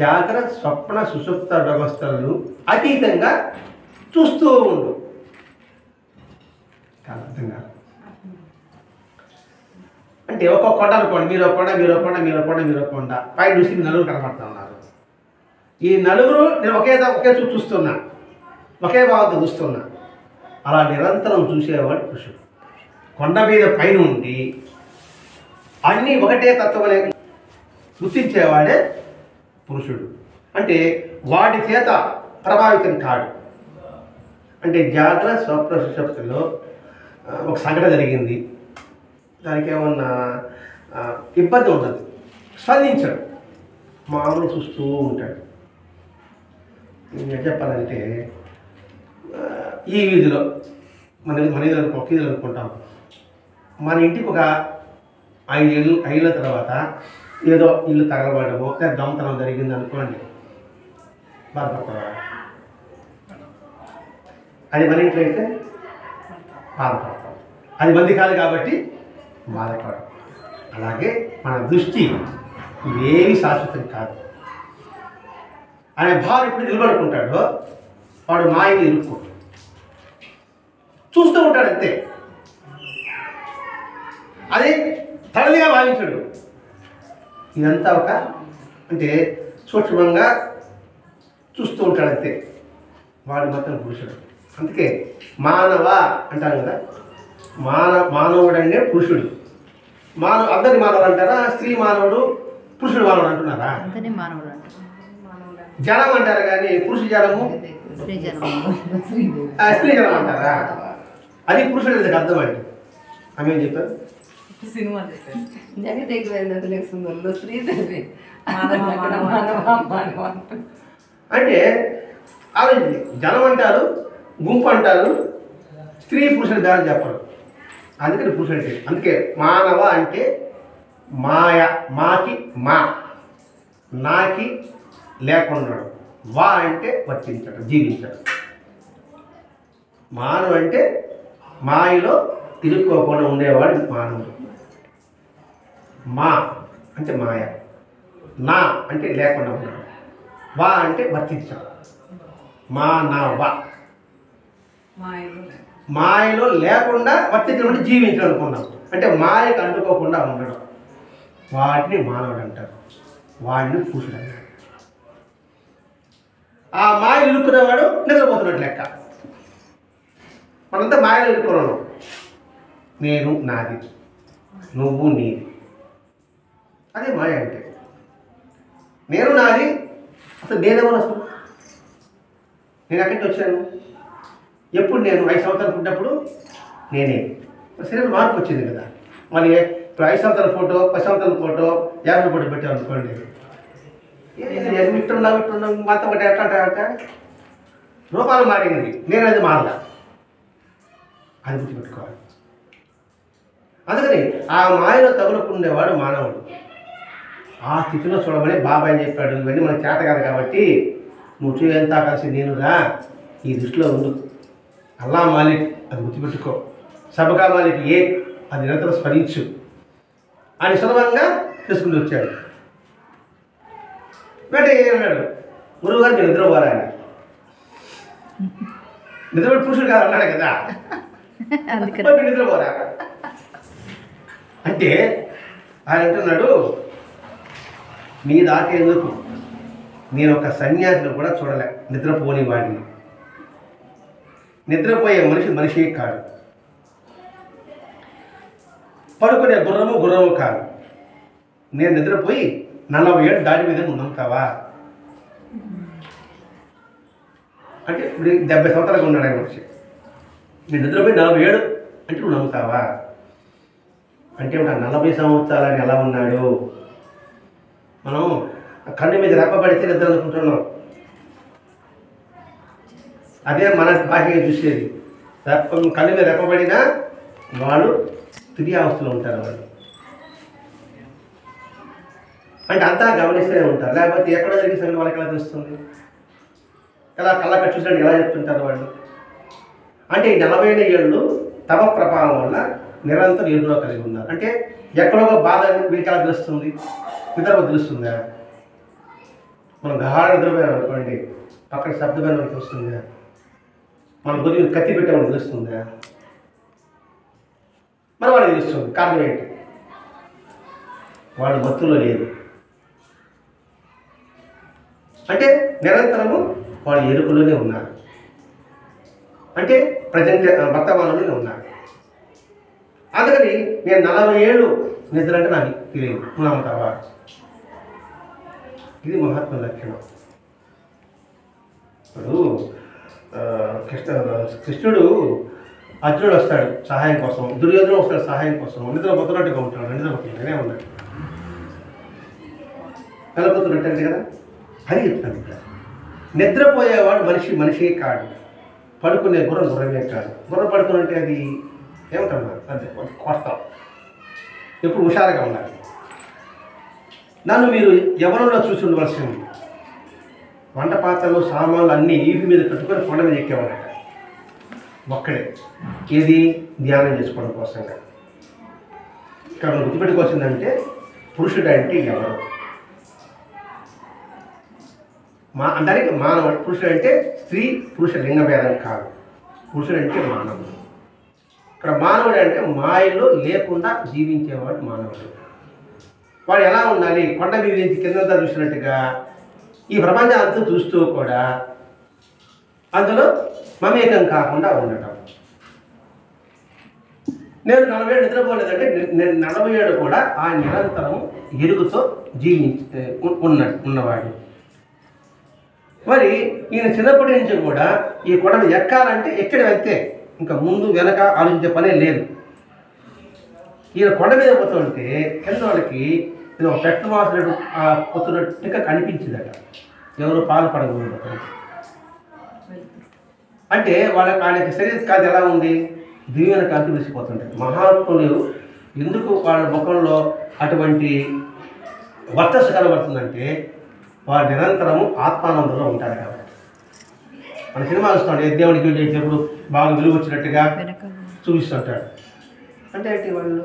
జాగ్రత్త, స్వప్న, సుషుప్త వ్యవస్థలను అతీతంగా చూస్తూ ఉండు. కాదు, అర్థం కాదు. అంటే ఒక్కొక్క కొండ అనుకోండి, మీరు ఒక కొండ, మీరు ఒక కొండ, మీరు ఒక కొండ, మీరు ఒక కొండ, పై చూసి నలుగురు కనబడుతూ ఉన్నారు. ఈ నలుగురు నేను ఒకే చూస్తున్నా, ఒకే భావంతో చూస్తున్నా. అలా నిరంతరం చూసేవాడు పురుషుడు. కొండ మీద పైన ఉండి అన్నీ ఒకటే తత్వమనే గుర్తించేవాడే పురుషుడు. అంటే వాటి చేత ప్రభావితం కాడు. అంటే జాగ్రత్త, స్వప్న, సుషుప్తిలో ఒక సంఘటన జరిగింది, దానికి ఏమన్నా ఇబ్బంది ఉండదు, స్పందించాడు, మామూలు చూస్తూ ఉంటాడు. నేను చెప్పాలంటే ఈ వీధిలో మన ఇల్లు ఒక వీధులు అనుకుంటాం. మన ఇంటికి ఒక 5 ఏళ్ళ తర్వాత ఏదో ఇల్లు తగలబడమో లేదా దొంగతనం జరిగింది అనుకోండి, బాధపడతారా? అది మన ఇంట్లో అయితే బాధపడతాం. అది మంది కాదు కాబట్టి బాధపడతాం. అలాగే మన దృష్టి ఇవేవి శాశ్వతం కాదు అనే భావం ఎప్పుడు నిలబడుకుంటాడో వాడు మాయని ఇరుక్కుంటాడు, చూస్తూ ఉంటాడు అంతే. అది తడలిగా భావించాడు. ఇదంతా ఒక అంటే సూక్ష్మంగా చూస్తూ ఉంటాడు అంతే. వాడు మాత్రం పురుషుడు. అందుకే మానవ అంటారు కదా, మానవుడు అంటే పురుషుడు. అందరి మానవుడు అంటారా? స్త్రీ మానవుడు, పురుషుడు మానవుడు అంటున్నారా? అందరినీ మానవుడు అంటారు. జనం అంటారు కానీ పురుష జనము స్త్రీ జనం. స్త్రీ జనం అంటారా? అది పురుషుడు ఎందుకు అర్థం అంటే ఆమె ఏం చెప్పారు? సినిమా చెప్పారు. అంటే ఆలోచించి జనం అంటారు, గుంపు అంటారు, స్త్రీ పురుషుడు దాని చెప్పరు. అందుకని పురుషుడు అంటే. అందుకే మానవ అంటే మాయ, మాకి మా, నాకి లేకుండా, వా అంటే వర్తించడం, జీవించడం. మానవ అంటే మాయలో తిరుక్కోకుండా ఉండేవాడు మానవుడు. మా అంటే మాయ, నా అంటే లేకుండా ఉండడం, వా అంటే వర్తించడం. మానవ మాయలో లేకుండా వర్తించడం అంటే జీవించడం అనుకున్నాం. అంటే మాయకు అంటుకోకుండా ఉండడం, వాటిని మానవుడు అంటారు. వాడిని పురుషుడు అంటారు. ఆ మాయలు ఇరుక్కునేవాడు నిద్రపోతున్నట్టు లెక్క. మనంతా మాయలు ఇరుక్కున్నాను. నేను నాది, నువ్వు నీది. అదే మాయ అంటే. నేను నాది. అసలు నేనేమో అసలు నేను ఎక్కడికి వచ్చాను? ఎప్పుడు నేను 5 సంవత్సరాలు పుట్టినప్పుడు నేనే. శరీరం మార్పు వచ్చింది కదా. మళ్ళీ ఇప్పుడు 5 సంవత్సరాల ఫోటో, 10 సంవత్సరాల ఫోటో, 50 ఫోటో పెట్టాను అనుకోండి. విట్టున్నాం మొత్తం ఒకటి ఎట్లా అంటే రూపాలు మారింది, నేను అది మారలా. అది గుర్తుపెట్టుకోవాలి. అందుకని ఆ మాయలో తగులుకుండేవాడు మానవుడు. ఆ స్థితిలో చూడమని బాబాయ్ చెప్పాడు. ఇవన్నీ మనకు చేత కాదు కాబట్టి నువ్వు చూయంతా కలిసి నేనురా, ఈ దృష్టిలో ఉండు. అల్లా మాలిక్ అది గుర్తుపెట్టుకో, సబకా మాలిక్ ఏ అది నిరంతరం స్మరించు అని సులభంగా చేసుకుంటూ వచ్చాడు. వెంటనే ఏమన్నాడు? గురువు గారికి నిద్రపోరా అని. నిద్రపోయి పురుషుడు కాదు అన్నాడు కదా, నిద్రపోరా అంటే ఆయన అంటున్నాడు, నీ దాకేందుకు నేను ఒక సన్యాసిని కూడా చూడలే, నిద్రపోని వాడిని. నిద్రపోయే మనిషి కాదు, పడుకునే గుర్రము కాదు. నేను నిద్రపోయి 40 ఏళ్ళు దాడి మీద నువ్వు నమ్ముతావా అంటే ఇప్పుడు 70 సంవత్సరాలుగా ఉన్నాడు ఆయన మనిషి. నేను నిద్రపోయి 40 ఏళ్ళు అంటే నువ్వు నమ్ముతావా అంటే 40 సంవత్సరాలని ఎలా ఉన్నాడు? మనం కన్ను మీద రెప్పబడితే నిద్ర అనుకుంటున్నాం. అదే మన బాహ్యంగా చూసేది. కన్ను మీద రెప్పబడినా వాళ్ళు తుర్యావస్థలో ఉంటారు. వాళ్ళు అంటే అంతా గమనిస్తూనే ఉంటారు. లేకపోతే ఎక్కడో జరిగే సంగతి వాళ్ళకి ఎలా తెలుస్తుంది? ఎలా కళ్ళక్కడ చూసినట్టు ఎలా చెప్తుంటారు వాళ్ళు? అంటే ఈ 40 ఏళ్ళు తమ ప్రభావం వల్ల నిరంతరం ఎదురులో కలిగి ఉన్నారు. అంటే ఎక్కడో ఒక బాధ వీరికి ఎలా తెలుస్తుంది? నిద్రపో తెలుస్తుందా? మనం గాఢ నిద్రపోయాం అనుకోండి, అక్కడ శబ్దమైన మనకి వస్తుందా? మన గురించి కత్తి పెట్టామని తెలుస్తుందా? మరి వాళ్ళకి తెలుస్తుంది. కారణం ఏంటి? వాళ్ళు మత్తులో లేదు. అంటే నిరంతరము వాళ్ళు ఎరుకలోనే ఉన్నారు. అంటే ప్రజెంట్ వర్తమానంలోనే ఉన్నారు. అందుకని నేను 40 ఏళ్ళు నిద్ర అంటే నాకు తెలియదు, నువ్వు నమ్ముతావా? ఇది మహాత్మ లక్షణం. ఇప్పుడు కృష్ణుడు అర్జునుడు వస్తాడు సహాయం కోసం, దుర్యోధనుడు వస్తాడు సహాయం కోసం. నిద్రపోతున్నట్టుగా ఉంటాడు, నిద్రపోతున్నట్టుగానే ఉన్నాడు. నిద్రపోతున్నట్టు అంటే కదా అది చెప్తాను. ఇక్కడ నిద్రపోయేవాడు మనిషి కాదు, పడుకునే గుర్రమే కాదు. గుర్రం పడుకున్నట్టే అది ఏమంటారు? అది కొడతాం. ఎప్పుడు హుషారుగా ఉండాలి. నన్ను మీరు యవ్వనంలో చూసి ఉండవలసింది. వంట పాత్రలు సామాన్లు అన్నీ ఈపి మీద కట్టుకొని కొండ మీద ఎక్కేవాడట. ఒక్కడే. ఇది ధ్యానం చేసుకోవడం కోసంగా. ఇక్కడ మనం గుర్తుపెట్టుకోవాల్సిందంటే పురుషుడు అంటే ఎవరు? అందరికి మానవుడు. పురుషుడు అంటే స్త్రీ పురుష లింగ భేదం కాదు. పురుషుడు అంటే మానవుడు. ఇక్కడ మానవుడు అంటే మాయలో లేకుండా జీవించేవాడు మానవుడు. వాడు ఎలా ఉండాలి? కొండ మీద నుంచి కిందంతా చూసినట్టుగా ఈ ప్రపంచం అంతా చూస్తూ కూడా అందులో మమేకం కాకుండా ఉండటం. నేను 40 ఏళ్ళు నిద్రపోలేదంటే నేను 40 ఏళ్ళు కూడా ఆ నిరంతరం ఎరుగుతో ఉన్నవాడు. మరి ఈయన చిన్నప్పటి నుంచి కూడా ఈ కొండను ఎక్కాలంటే ఎక్కడి వెళ్తే ఇంకా ముందు వెనక ఆలోచించే పనే లేదు. ఈయన కొండ మీద పోతుంటే కింద వాళ్ళకి ఇది ఒక పెట్టమాసుడు పోతున్నట్టుగా కనిపించిందట. ఎవరు పాలు పడకూడదు అంటే ఆయనకి శరీర కాదు ఎలా ఉంది? దివ్యమైన కాంతి విసిపోతుంటాయి. మహాత్ములు ఎందుకు వాళ్ళ ముఖంలో అటువంటి వర్చస్సు కనబడుతుందంటే వారు నిరంతరము ఆత్మానందంలో ఉంటారు కాబట్టి. మన సినిమా చూస్తాడు, దేవుడికి చేసేప్పుడు బాగా విలువ వచ్చినట్టుగా చూపిస్తుంటాడు. అంటే ఏంటి? వాళ్ళు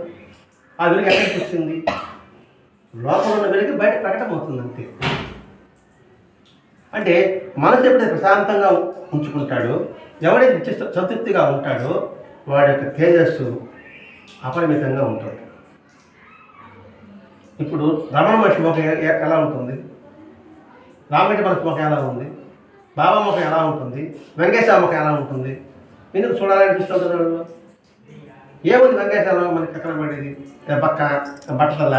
ఆ వెలుగు ఎక్కడికి వచ్చింది? లోపల ఉన్న వెలుగు బయట ప్రకటన అవుతుంది అంతే. అంటే మనసు ఎప్పుడైతే ప్రశాంతంగా ఉంచుకుంటాడో, ఎవడైతే సంతృప్తిగా ఉంటాడో వాడి యొక్క తేజస్సు అపరిమితంగా ఉంటుంది. ఇప్పుడు రమణ మహర్షి ముఖం ఎలా ఉంటుంది? రామరెడ్డి మహర్షి ముఖం ఎలా ఉంది? బాబా ముఖం ఎలా ఉంటుంది? వెంకటేశ్వర ముఖం ఎలా ఉంటుంది? ఎందుకు చూడాలనిపిస్తుంది? వాళ్ళు ఏముంది వెంకటేశ్వరరావు మనకి ఎక్కడ పడేది? పక్క బట్టల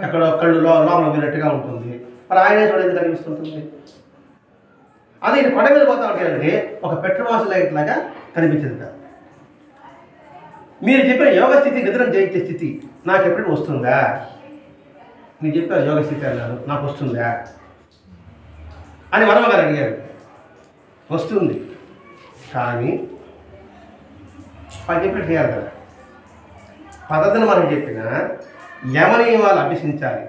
ఎక్కడో కళ్ళు లోపల పోయినట్టుగా ఉంటుంది. మరి ఆయనే చూడేది కనిపిస్తుంటుంది. అది కొండ మీద పోతా ఉంటాయంటే ఒక పెట్రోమాస్ లైట్ లాగా కనిపించింది కదా. మీరు చెప్పిన యోగ స్థితి నిద్ర జయించే స్థితి నాకు ఎప్పుడైనా వస్తుందా? మీరు చెప్పారు యోగ స్థితి అన్నారు, నాకు వస్తుందా అని వర్మ గారు అడిగారు. వస్తుంది, కానీ వాళ్ళు చెప్పినట్టు చేయాలి కదా. పద్ధతిని మనం చెప్పిన యమనియమాలు అభ్యసించాలి.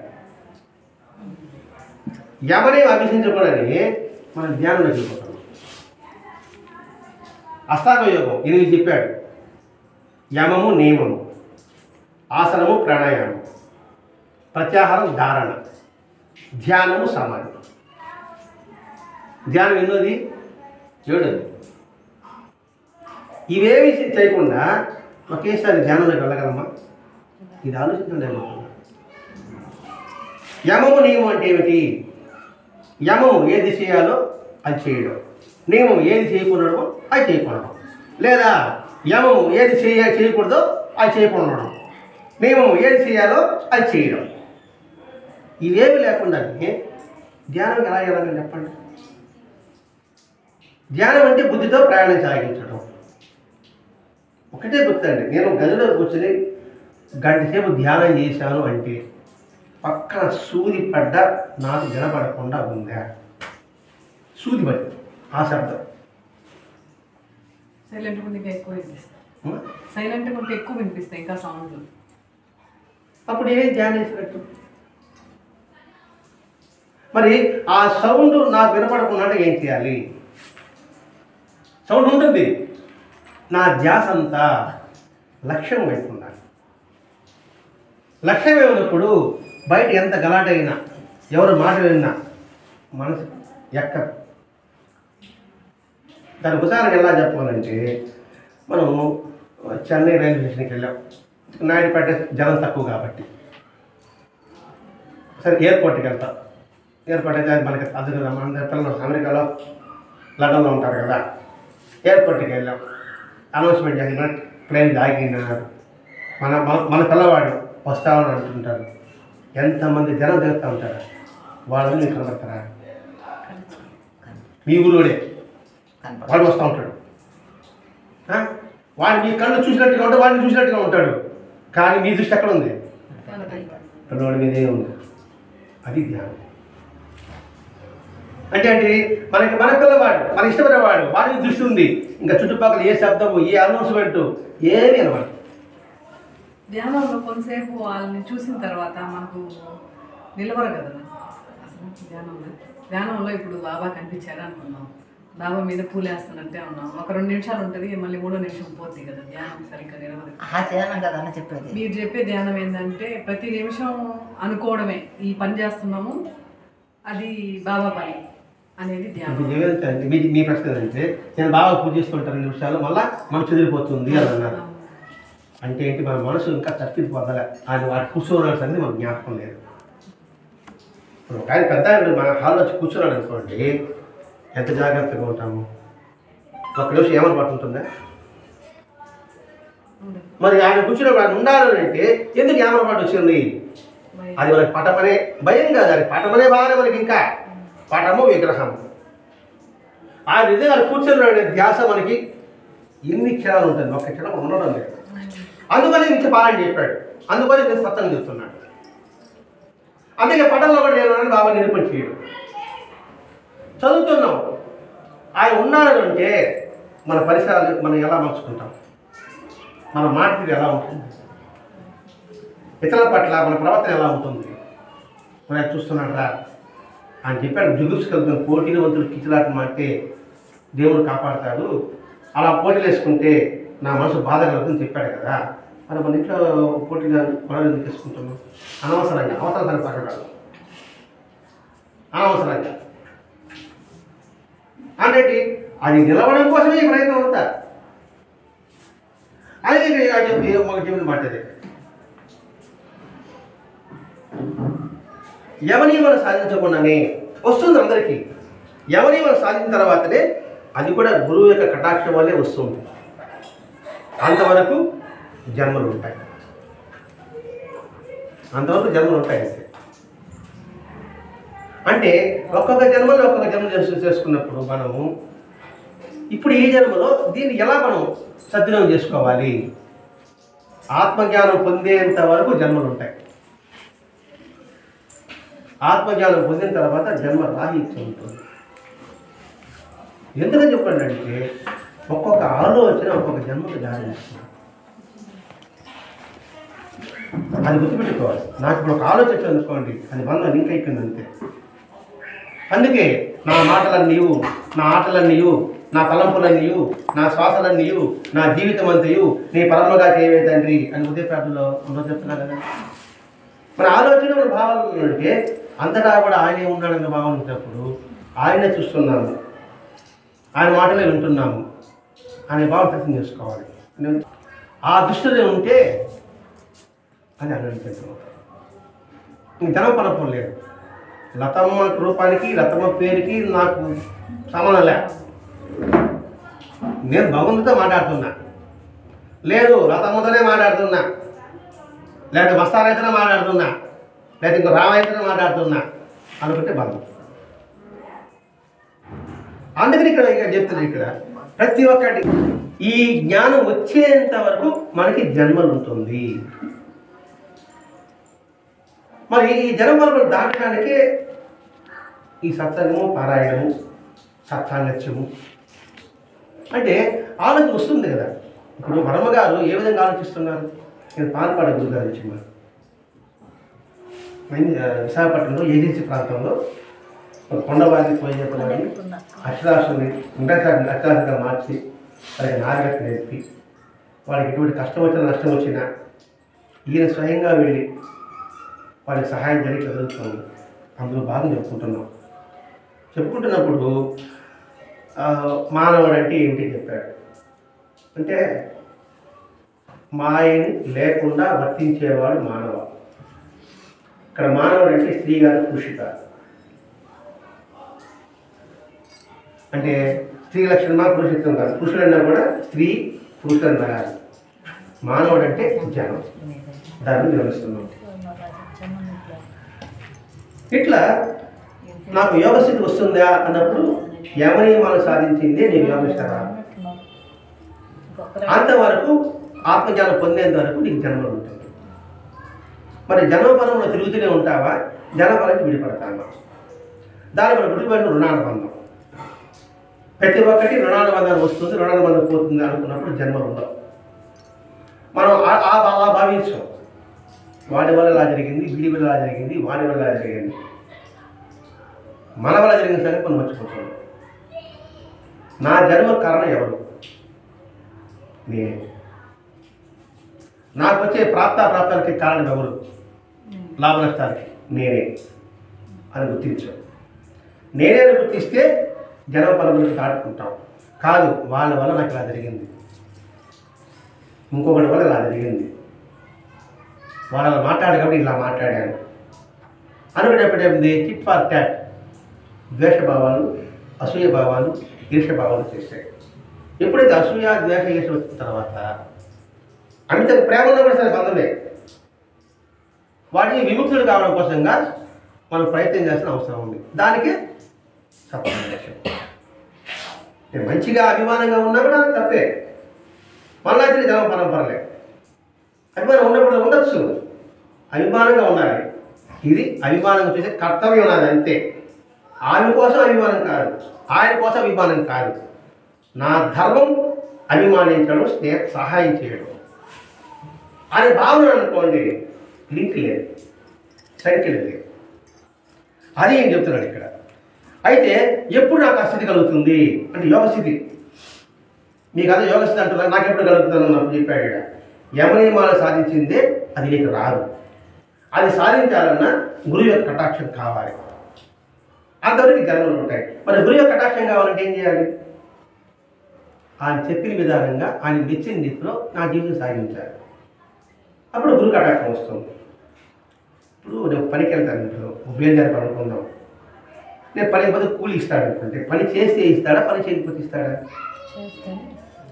యమనియం అభ్యసించకూడదని మనం ధ్యానంలో వెళ్ళిపోతాం. అష్టాంగ యోగం 8 చెప్పాడు. యమము నియమము, ఆసనము ప్రాణాయామం, ప్రత్యాహారం ధారణ, ధ్యానము సమాధి. ధ్యానం ఎన్నోది? 7. ఇవేమి చేయకుండా ఒకేసారి ధ్యానంలోకి వెళ్ళగలమా? ఇది ఆలోచించండి. యమము నియమం అంటే ఏమిటి? యమము ఏది చేయాలో అది చేయడం, నియమం ఏది చేయకూడదో అది చేయకూడదు. లేదా యమము ఏది చేయకూడదో అది చేయకూడదు, నియమం ఏది చేయాలో అది చేయడం. ఇవేమి లేకుండానే ధ్యానం ఎలా చేయాలని చెప్పండి. ధ్యానం అంటే బుద్ధితో ప్రయాణం సాగించడం. ఒకటే గుర్తండి, నేను గదిలో కూర్చొని 1 గంట సేపు ధ్యానం చేశాను అంటే పక్కన సూది పడ్డ నాకు వినపడకుండా ఉందా? సూది పడి ఆ శబ్దం సైలెంట్గా ఉంటే ఎక్కువ వినిపిస్తాయి. సైలెంట్గా ఉంటే ఎక్కువ వినిపిస్తాయి ఇంకా సౌండ్లు. అప్పుడు ఏం ధ్యానం చేసినట్టు? మరి ఆ సౌండ్ నాకు వినపడకుండా ఏం చేయాలి? సౌండ్ ఉంటుంది, నా ధ్యాస అంతా లక్ష్యం వైపు ఉండాలి. లక్ష్యం ఏమైనప్పుడు బయట ఎంత గలాటైనా ఎవరు మాట విన్నా మనసు ఎక్కదు. దానికి ఉదాహరణ ఎలా చెప్పాలంటే, మనం చెన్నై రైల్వే స్టేషన్కి వెళ్ళాం. నాయుడుపేట జనం తక్కువ కాబట్టి సరే ఎయిర్పోర్ట్కి వెళ్తాం. ఎయిర్పోర్ట్ అయితే మనకి అది మన పిల్లలు అమెరికాలో లండన్లో ఉంటారు కదా. ఎయిర్పోర్ట్కి వెళ్ళాం, అనౌన్స్మెంట్ చేసిన ప్లేన్ ఆగినారు. మన పిల్లవాడు వస్తామని అంటుంటారు. ఎంతమంది జనం తిరుగుతూ ఉంటారు. వాళ్ళని మీకు కనబడతారా? మీ ఊరోడే వాడు వస్తూ ఉంటాడు. వాడు మీ కళ్ళు చూసినట్టుగా ఉంటాడు, వాడిని చూసినట్టుగా ఉంటాడు. కానీ మీ దృష్టి ఎక్కడ ఉంది? పిల్లవాడి మీదే ఉంది. అది ధ్యానం అంటే మన పిల్లవాడు, మన ఇష్టపడేవాడు, వాడి దృష్టి ఉంది. ఇంకా చుట్టుపక్కల ఏ శబ్దము, ఏ అనౌన్స్మెంట్ ఏమీ అనమాట. ధ్యానంలో కొంతసేపు వాళ్ళని చూసిన తర్వాత మనకు నిలవరు కదా అసలు. ధ్యానంలో ఇప్పుడు బాబా కనిపించారు అనుకున్నాం, డాబా మీద పూలేస్తున్నట్టే ఉన్నాం. ఒక 2 నిమిషాలు ఉంటుంది, మళ్ళీ 3వ నిమిషం పోతుంది కదా ధ్యానం సరిగ్గా నిలబడి. ఆ ధ్యానం కదా అన్న చెప్పేది. మీరు చెప్పే ధ్యానం ఏంటంటే ప్రతి నిమిషం అనుకోవడమే ఈ పని చేస్తున్నాము, అది బాబా పని అనేది ధ్యానం. మీ ప్రశ్న ఏంటంటే నేను బాగా పూజ చేస్తుంటాను 2 నిమిషాలు మళ్ళీ మనసు చెదిరిపోతుంది అని అన్నారు. అంటే ఏంటి, మన మనసు ఇంకా తప్పిపోదలే, అది వాడు కూర్చోనాడు సంగతి మనకు జ్ఞాపకం లేదు. ఇప్పుడు ఒక ఆయన పెద్ద ఆయన మన హాల్లో వచ్చి కూర్చున్నాడు అనుకోండి, ఎంత జాగ్రత్తగా ఉంటాము. ఒక నిమిషం ఏమని పట్టుంటుందా? మరి ఆయన కూర్చున్నప్పుడు ఆయన ఉండాలి అంటే ఎందుకు ఏమరపాటు వచ్చింది? అది మనకి పటమనే భయం కాదు, అది పటమనే బాగానే మనకి ఇంకా పటము విగ్రహం. ఆయన నిజంగా కూర్చున్నాడు ధ్యాస మనకి ఎన్ని క్షణాలు ఉంటుంది, ఒక్క క్షణం ఉండడం లేదు. అందుకని నిత్య పారాయణ చెప్పాడు, అందుకని నేను సత్యం చెప్తున్నాడు. అందుకే పటంలో కూడా నేను బాబా నిరూపణ చేయడు. చదువుతున్నాం, ఆయన ఉన్నాడు అంటే మన పరిసరాలు మనం ఎలా మార్చుకుంటాం, మన మాట తీరు ఎలా ఉంటుంది, ఇతరుల పట్ల మన ప్రవర్తన ఎలా ఉంటుంది. మనం చూస్తున్నాడా ఆయన చెప్పాడు, జుగుప్సుకెళ్తున్న పోటీవంతులు కిచిలాట మాటే దేవుడు కాపాడుతాడు, అలా పోటీలు వేసుకుంటే నా మనసు బాధ కలుగుతుందని చెప్పాడు కదా. మరి మన ఇంట్లో పోటీగా గొడవలు ఎందుకు తీసుకుంటున్నాం? అనవసరంగా అవసరం పడ్డాడు, అనవసరంగా అంటే అది నిలవడం కోసమే ఈ ప్రయత్నం అంతా. అది మాకు చెప్పింది మాటది, యమనియమను సాధించకుండానే వస్తుంది అందరికీ. యమనియమను సాధించిన తర్వాతనే అది కూడా గురువు యొక్క కటాక్షం వల్లే వస్తుంది. అంతవరకు జన్మలు ఉంటాయి, అంతవరకు జన్మలు ఉంటాయి. అంటే ఒక్కొక్క జన్మలో ఒక్కొక్క జన్మ చేసుకున్నప్పుడు మనము ఇప్పుడు ఈ జన్మలో దీన్ని ఎలా మనం సద్వినియోగం చేసుకోవాలి? ఆత్మజ్ఞానం పొందేంత వరకు జన్మలు ఉంటాయి. ఆత్మజ్ఞానం పొందిన తర్వాత జన్మ రాహిత్యం ఉంటుంది. ఎందుకని చెప్పండి అంటే ఒక్కొక్క ఆలోచన ఒక్కొక్క జన్మకు దారి తీస్తుంది. అది గుర్తుపెట్టుకోవాలి. నాకు ఇప్పుడు ఒక ఆలోచన అనుకోండి, అది బంధం లింక్ అయిపోయింది అంతే. అందుకే నా మాటలన్నీయు, నా ఆటలన్నీయు, నా తలంపులన్నీయు, నా శ్వాసలన్నీయు, నా జీవితం అంతయు నీ పరమగా చేయవే తండ్రి అని ఉదయ ప్రార్థనలో ఉండదు చెప్తున్నా కదా. మన ఆలోచన మన భావాలు అంటే అంతటా కూడా ఆయనే ఉన్నాడన్న భావన ఉంచినప్పుడు ఆయనే చూస్తున్నాము, ఆయన మాటలే వింటున్నాము అనే భావన వ్యక్తం చేసుకోవాలి. ఆ దృష్టిలో ఉంటే అని అనిపించడం. ఇంక ధనం పనపం లేదు. లతమ్మ రూపానికి లతమ్మ పేరుకి నాకు సంబంధం లే. నేను భగవంతుడితో మాట్లాడుతున్నా, లేదు లతమ్మతోనే మాట్లాడుతున్నా, లేకపోతే మస్తారైతేనే మాట్లాడుతున్నా, లేకపోతే ఇంకో రామాయణతోనే మాట్లాడుతున్నా అనుకుంటే బంధం. అందుకని ఇక్కడ చెప్తుంది, ఇక్కడ ప్రతి ఒక్కటి ఈ జ్ఞానం వచ్చేంత వరకు మనకి జన్మలు ఉంటుంది. మరి ఈ జన్మలను దాటడానికి ఈ సత్సంగము, పారాయణము, సత్సాంగత్యము అంటే ఆలోచన వస్తుంది కదా. ఇప్పుడు వర్మగారు ఏ విధంగా ఆలోచిస్తున్నారు? నేను పాల్పాడ గురుగారు ఇచ్చిన విశాఖపట్నంలో ఏజెన్సీ ప్రాంతంలో కొండవారిని పోయి చెప్పడానికి అక్షరాస్యుని అక్షరాస్యంగా మార్చి వారికి నాగరికత నేర్పి వాడికి ఎటువంటి కష్టం వచ్చినా నష్టం వచ్చినా ఈయన స్వయంగా వెళ్ళి వాడికి సహాయం జరిగి జరుగుతుంది. అందులో భాగం చెప్పుకుంటున్నప్పుడు మానవుడు అంటే ఏమిటి చెప్పాడు అంటే మాయని లేకుండా వర్తించేవాడు మానవ. ఇక్కడ మానవుడు అంటే స్త్రీ కాదు, పురుషు కాదు. అంటే స్త్రీ లక్షణమా పురుషత్వం కాదు. పురుషులన్నా కూడా స్త్రీ పురుషులన్నా కాదు. మానవుడు అంటే జనం, దాన్ని వివరిస్తున్నాం. ఇట్లా నాకు యోగస్థితి వస్తుందా అన్నప్పుడు యమనియమాలు సాధించిందే నీకు యోగేశ్వరా. అంతవరకు ఆత్మజ్ఞానం పొందేంత వరకు నీకు జన్మలు ఉంటుంది. మరి జన్మపరంలో తిరుగుతూనే ఉంటావా, జన్మపరం విడిపడతావా? దాని మనం విడిపడిన రుణానుబంధం. ప్రతి ఒక్కటి రుణానుబంధం వస్తుంది, రుణానుబంధం పోతుంది అనుకున్నప్పుడు జన్మలు ఉండవు. మనం ఆ భావించాం, వాడి వల్ల ఇలా జరిగింది, వీడి వల్ల ఇలా జరిగింది, వాడి వల్ల ఇలా జరిగింది, మన వల్ల జరిగిన సరే కొన్ని మర్చిపోతున్నాం. నా జన్మ కారణం ఎవరు? నేనే. నాకు వచ్చే ప్రాప్తాలకి కారణం ఎవరు? లాభ నష్టాలకి నేనే అని గుర్తించాం. నేనే అని గుర్తిస్తే జన్మ పరములను దాటుకుంటాం. కాదు, వాళ్ళ వల్ల నాకు ఇలా జరిగింది, ఇంకొకటి వల్ల ఇలా జరిగింది, వాళ్ళ మాట్లాడే కాబట్టి ఇలా మాట్లాడాను అనుకునేప్పుడేంది టిట్ ఫార్ ట్యాట్ ద్వేషభావాలు, అసూయ భావాలు, ఈర్ష్యభావాలు చేస్తాయి. ఎప్పుడైతే అసూయ, ద్వేష, ఈర్ష్య వచ్చిన తర్వాత అంత ప్రేమలో కూడా సరే బంధమే, వాటిని విముక్తులు కావడం కోసంగా మనం ప్రయత్నం చేయాల్సిన అవసరం ఉంది. దానికి సత్యం. నేను మంచిగా అభిమానంగా ఉన్నా కూడా తప్పే, మళ్ళా తిరిగి జన్మ పరంపరలే. అభిమానం ఉన్నప్పుడు ఉండొచ్చు, అభిమానంగా ఉండాలి. ఇది అభిమానం చేసే కర్తవ్యం ఉన్నది అంతే. ఆమె కోసం అభిమానం కాదు, ఆయన కోసం అభిమానం కాదు. నా ధర్మం అభిమానించడం, సహాయం చేయడం అనే భావన అనుకోండి, లింక్ లేదు, సంఖ్య లేదు. అది ఏం చెప్తున్నాడు ఇక్కడ. అయితే ఎప్పుడు నాకు ఆ స్థితి కలుగుతుంది అంటే యోగస్థితి. మీకు అదే యోగస్థితి అంటున్నారు, నాకు ఎప్పుడు కలుగుతుంది అన్నప్పుడు చెప్పాడు ఇక్కడ. యమనియమాలు సాధించిందే అది నీకు రాదు. అది సాధించాలన్నా గురువు యొక్క కటాక్షం కావాలి. అంతవరకు జన్మలు ఉంటాయి. మరి గురువు యొక్క కటాక్షం కావాలంటే ఏం చేయాలి? ఆయన చెప్పిన విధానంగా ఆయన మెచ్చిన రీతిలో నా జీవితం సాగించాలి. అప్పుడు గురు కటాక్షం వస్తుంది. ఇప్పుడు నేను పనికి వెళ్తాను, ఇంట్లో బేల్దారి పని అనుకుందాం. నేను పని బదులు కూలి ఇస్తాడు అనుకుంటే పని చేస్తే ఇస్తాడా, పని చేయకపోతే ఇస్తాడా?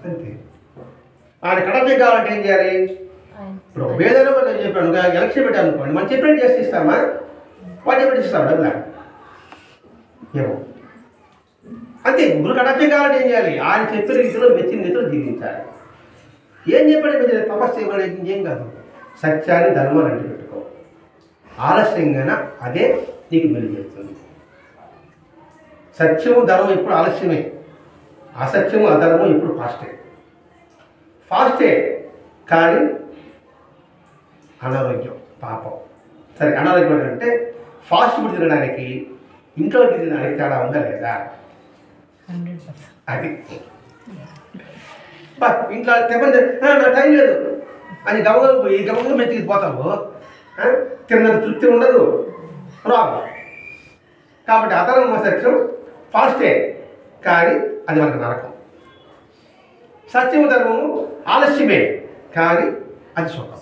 అంతే. ఆయన కటాక్షం కావాలంటే ఏం చేయాలి? ఇప్పుడు బేదలో నేను చెప్పాను, ఎలక్షన్ పెట్టాను అనుకోండి, మనం చెప్పినట్టు చేస్తే ఇస్తామా? వాడు చెప్పినట్టు ఇస్తాం డబ్బులా ఏమో. అంతే. గురు కటాక్షం కావాలంటే ఏం చేయాలి? ఆయన చెప్పిన రీతిలో మెచ్చిన రీతిలో జీవించాలి. ఏం చెప్పాడు? మీరు తపస్సు చేయబడే ఏం కాదు, సత్యాన్ని ధర్మాన్ని అంటి పెట్టుకో. ఆలస్యంగానే అదే నీకు మెరుగు చేస్తుంది. సత్యము ధర్మం ఇప్పుడు ఆలస్యమే, అసత్యము అధర్మం ఇప్పుడు ఫాస్టే కానీ అనారోగ్యం, పాపం. సరే, అనారోగ్యం అంటే ఫాస్ట్ ఫుడ్ తినడానికి ఇంట్లో తినడానికి తేడా ఉందా లేదా? అది ఇంట్లో చెప్పండి, నా టైం లేదు అని గమగం పోయి గమగం మెచ్చికి పోతావు, తిన్నది తృప్తి ఉండదు, రాదు. కాబట్టి అధర్మ సత్యం ఫాస్టే కానీ అది మనకు నరకం. సత్యము ధర్మము ఆలస్యమే కానీ అది సుఖం.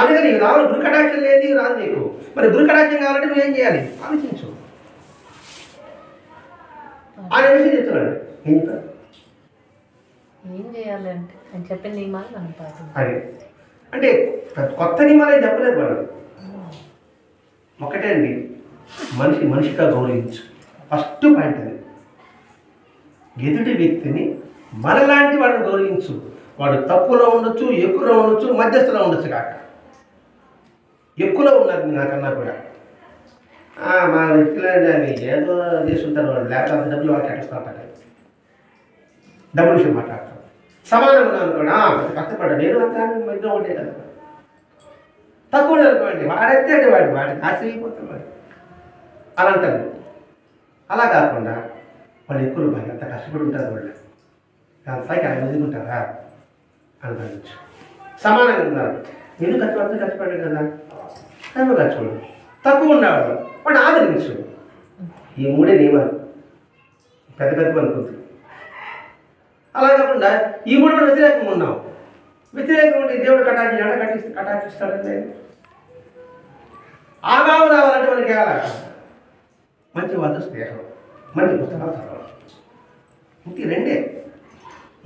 అందుకని రావాలి. గురు కటాక్షం లేదు రాదు నీకు. మరి గురు కటాక్షం కావాలంటే నువ్వేం చేయాలి? ఆలోచించు. ఆయన విషయం చెప్తున్నాడు. ఏం చెప్తారు? ఏం చేయాలి అంటే ఆయన చెప్పిన నియమాలు మనం పాటించాలి. అది అంటే కొత్త నియమాలే చెప్పలేదు వాళ్ళు. ఒకటే అండి, మనిషిగా గౌరవించు. ఫస్ట్ పాయింట్ అది. ఎదుటి వ్యక్తిని మనలాంటి వాడిని గౌరవించు. వాడు తప్పులో ఉండొచ్చు, ఎక్కువలో ఉండొచ్చు, మధ్యస్థలో ఉండొచ్చు కాక. ఎక్కువలో ఉన్నది నాకన్నా కూడా మా వ్యక్తులండి అని ఏదో చేస్తుంటారు వాళ్ళు, లేకపోతే అంత డబ్బులు వాళ్ళు కట్టేస్తుంటారు, డబ్బుల విషయం మాట్లాడతారు. సమానంగా ఉన్నాను కూడా కష్టపడ్డా నేను అంతా మధ్య ఉంటే కదా. తక్కువ అనుకోండి వాడైతే వాడికి ఆశ్చర్యపోతాడు వాడు అలా అంటారు. అలా కాకుండా వాళ్ళు ఎక్కువ బాగా అంత కష్టపడి ఉంటారు వాళ్ళు, దాని స్థాయికి ఆయన ఎదుగుంటారా అని భావించు. సమానంగా ఉన్నారు, నేను కష్టపడ్డాడు కదా, తక్కువ కష్టపడు. తక్కువ ఉన్నవాడు వాడు ఆదరించు. ఈ మూడే నియమాలు పెద్ద అనుకుంటుంది. అలా కాకుండా ఈ మూడు వ్యతిరేకంగా ఉన్నాం. వ్యతిరేకంగా ఉంటే దేవుడు కటాక్షిస్తాడంటే ఆ భావం రావాలంటే మనకి ఎలా? మంచి వాళ్ళ స్నేహం, మంచి పుస్తకాలు చదవాలి. ఇంక రెండే.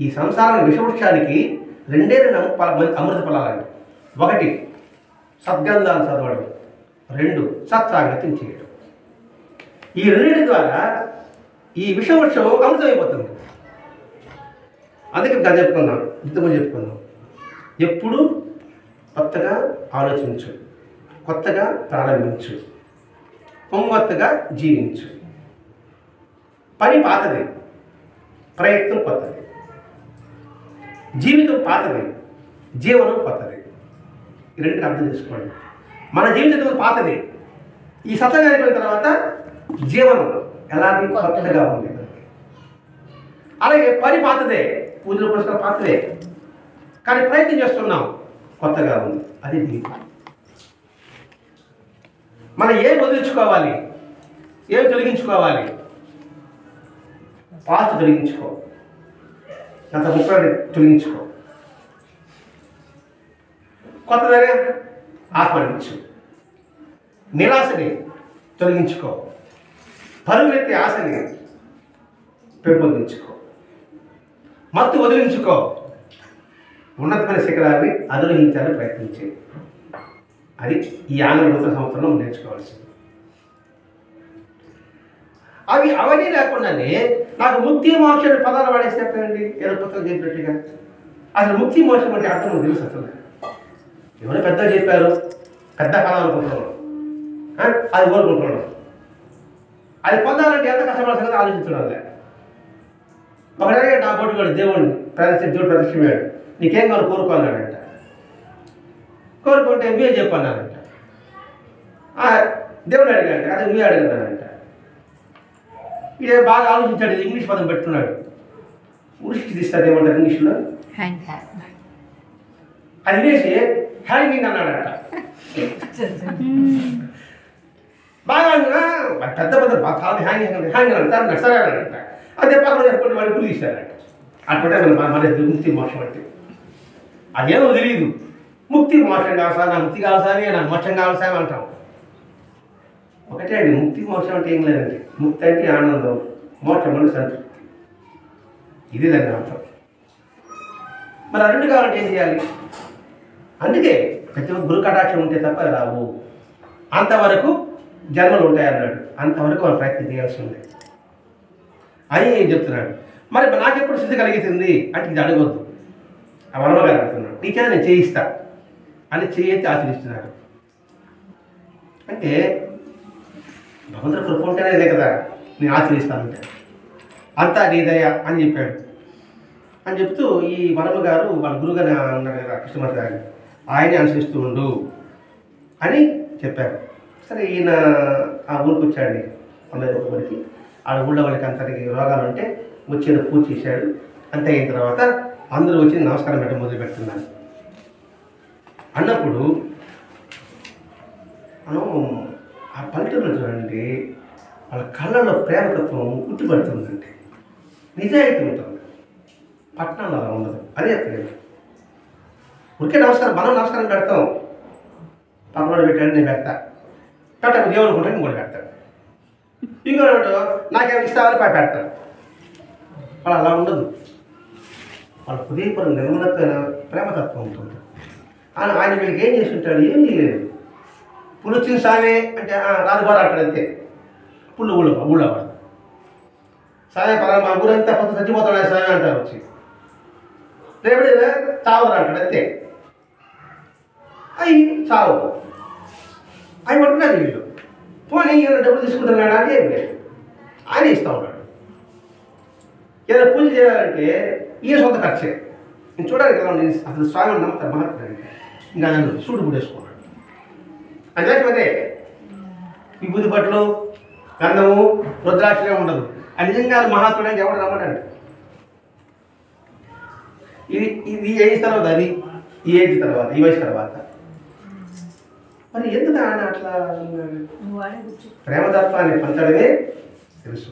ఈ సంసారం విషవృక్షానికి రెండే అమృత ఫలాలండి. ఒకటి సద్గంధాలు చదవడం, రెండు సత్సాంగత్యం చేయడం. ఈ రెండింటి ద్వారా ఈ విషవృక్షం అమృతమైపోతుంది. అందుకే చెప్పుకున్నాం, ఇంతకుముందు చెప్పుకున్నాం, ఎప్పుడు కొత్తగా ఆలోచించు, కొత్తగా ప్రారంభించు, కొత్తగా జీవించు. పని పాతది, ప్రయత్నం కొత్తది, జీవితం పాతది, జీవనం కొత్తది. ఈ రెండు అర్థం చేసుకోండి. మన జీవితం పాతది, ఈ సత్సంగం అయిపోయిన తర్వాత జీవనం ఎలాంటి కొత్తగా ఉంది. అలాగే పని పాతదే, పూజలు పురస్కారం పాతదే, కానీ ప్రయత్నం చేస్తున్నాం, కొత్తగా ఉంది. అది దీపం. మనం ఏం వదిలించుకోవాలి, ఏం తొలగించుకోవాలి? పాత తొలగించుకో, గత ముక్కని తొలగించుకో, కొత్తదనే ఆహ్వానించు. నిరాశని తొలగించుకో, పరువెత్తి ఆశని పెంపొందించుకో, మత్తు వదిలించుకో, ఉన్నతమైన శిఖరాన్ని అధిరోహించాలని ప్రయత్నించే. అది ఈ ఆంగ్ల నూతన సంవత్సరంలో నేర్చుకోవాల్సింది. అవన్నీ లేకుండానే నాకు ముక్తి మోక్ష పదాలు వాడేసేటండి, ఏదో పుస్తకం చెప్పినట్టుగా. అసలు ముక్తి మోక్షం అంటే అర్థం తెలుసు అసలు. ఎవరో పెద్ద చెప్పారు, పెద్ద కాలం అనుకుంటున్నాను, అది కోరుకుంటున్నాను. అది పొందాలంటే ఎంత కష్టపడాల్సిందో ఆలోచించడం లే. ఒకటే నా కొట్టుకోడు దేవుడిని దేవుడు ప్రదర్శించాడు, నీకేం కావాలి కోరుకోవాలంట. కోరుకుంటే మీ చెప్పన్నానంట. దేవుడు అడిగాడంట, అదే మీ అడిగానంట. ఇదే బాగా ఆలోచించాడు, ఇది ఇంగ్లీష్ పదం పెట్టుకున్నాడు. ఉరికి తీస్తాడు, ఏమంటారు ఇంగ్లీష్లో, అది వేసి హ్యాంగింగ్ అన్నాడంట. బాగా పెద్ద పెద్ద చాలా హ్యాంగింగ్ అన్నాడు, సరే అన్నాడంట. అదే పక్కన చెప్పండి వాడు గురి తీశారంట. అట్లా మన ముక్తి మోక్షం అంటే అదేమో తెలియదు. ముక్తి మోక్షం కావాలి సార్, నా ముక్తి కావాలి సార్, నాకు మోక్షం కావాలి సార్ అంటాం. ఒకటే అండి, ముక్తి మోక్షం అంటే ఏం లేదండి. ముక్తి అంటే ఆనందం, మోక్షం అంటే సంతృప్తి. ఇది దాని అర్థం. మరి ఆ రెండు కావాలంటే ఏం చేయాలి? అందుకే ప్రతి ఒక్క గురు కటాక్షం ఉంటే తప్ప రావు. అంతవరకు జన్మలు ఉంటాయన్నాడు, అంతవరకు వాళ్ళు ప్రయత్నం చేయాల్సి ఉంది అని చెప్తున్నాడు. మరి నాకెప్పుడు సిద్ధి కలిగింది అంటే ఇది అడగొద్దు. ఆ వరమగారు అడుగుతున్నాడు, నీకే నేను చేయిస్తా అని చేయెత్తి ఆచరిస్తున్నాడు. అంటే భగవంతుడు కృప ఉంటేనే కదా నేను ఆచరిస్తానంటే, అంతా నీ దయ అని చెప్పాడు. అని చెప్తూ ఈ వరమ గారు వాళ్ళ గురువుగారు ఉన్నారు కదా కృష్ణమూర్తి గారు, ఆయనే అనుసరిస్తూ ఉండు అని చెప్పారు. సరే ఈయన ఆ ఊరికి వచ్చాడండి, ఊరికి. ఆ ఊళ్ళో వాళ్ళకి అంతటికి రోగాలు ఉంటే వచ్చేది పూజ చేశాడు. అంతే అయిన తర్వాత అందరూ వచ్చి నమస్కారం పెట్టడం మొదలు పెడుతున్నారు. అన్నప్పుడు మనం ఆ పల్లెటూరులో చూడండి, వాళ్ళ కళ్ళల్లో ప్రేమతత్వం గుర్తుపడుతుందండి, నిజాయితీ ఉంటుంది. పట్టణాలు అలా ఉండదు. అదే చెప్పలేదు, ఉరికే నమస్కారం, మనం నమస్కారం పెడతాం, పక్కన పెట్టాడు నేను పెడతా, పెట్టకు దేవుడు అనుకుంటే ఇంకోటి పెడతాడు, ఇంకోటి నాకేమి ఇస్తామని పెడతాడు. వాళ్ళు అలా ఉండదు. వాళ్ళ హృదయపరం నిర్మలమైన ప్రేమతత్వం ఉంటుంది. ఆయన వీళ్ళకి ఏం చేసి ఉంటాడు, ఏమీ లేదు. పులు వచ్చిన సామే అంటే రాజుబారు అంటాడు, అంతే. పుల్లు ఊళ్ళో వాడు సామే మా ఊరంతా కొత్త చచ్చిపోతాడు సామే అంటారు వచ్చి. రేపటి చావరు అంటాడు, అంతే. అవి చావు, అవి పట్టుకున్నారు వీళ్ళు. పోనీ డబ్బులు తీసుకుంటున్నాడు అంటే ఏం లేదు, ఆయన ఇస్తూ ఉంటాడు. ఏదైనా పూజ చేయాలంటే ఈయన సొంత ఖర్చే. నేను చూడడానికి ఎలా ఉంది, అసలు స్వామిని నమ్ముతారు మహాత్ముడు. ఇంకా నన్ను సూడు పుడేసుకున్నాడు. అంటే అదే విభూతి బట్టలు, గంధము, రుద్రాక్షలే ఉండదు. అది నిజంగా మహాత్ముడు అంటే ఎవరు నమ్మడండి. ఇది ఏజ్ తర్వాత, అది ఈ ఏజ్ తర్వాత, ఈ వయసు తర్వాత. మరి ఎందుకు ఆయన అట్లా ప్రేమతత్వాన్ని పంచడమే తెలుసు.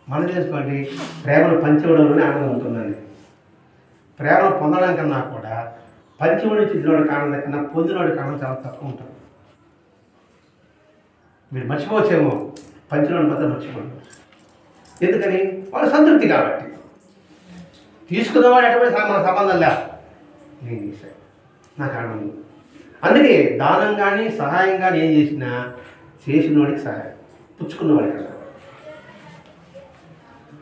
మనం చేసుకోండి, ప్రేమను పంచివ్వడంలోనే ఆనందం ఉంటుందండి. ప్రేమను పొందడం కన్నా కూడా పంచివుడి చిన్నవాడికి ఆనందం కన్నా పొందినవాడికి ఆనందం చాలా తక్కువ ఉంటుంది. మీరు మర్చిపోవచ్చేమో, పంచినవాడిని మాత్రం మర్చిపోండి. ఎందుకని? వాళ్ళ సంతృప్తి కాబట్టి. తీసుకున్నవాడు ఎటువంటి మన సంబంధం లే, నేను చేశాను, నాకు ఆనందం. అందుకే దానం కానీ సహాయం కానీ ఏం చేసినా చేసినవాడికి సహాయం, పుచ్చుకున్నవాడికి కదా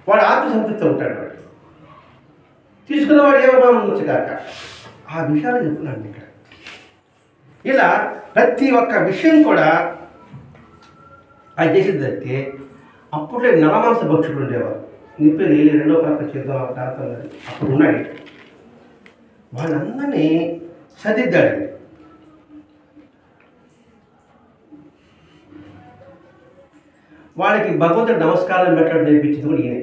వాడు ఆత్మసంతృప్తి ఉంటాడు. వాడు తీసుకున్నవాడు ఏమో ఉంచగాక. ఆ విషయాలు చెప్తున్నాను ఇక్కడ. ఇలా ప్రతి ఒక్క విషయం కూడా అది చేసేది అయితే అప్పుడే నరమాంస భక్షులు ఉండేవారు. నిప్పేది రెండో ప్రపంచ యుద్ధం జరుగుతున్నది, అప్పుడు ఉన్నాడు. వాళ్ళందరినీ సరిదిద్దాడండి. వాళ్ళకి భగవంతుడు నమస్కారం పెట్టడం నేర్పించింది కూడా ఈయనే.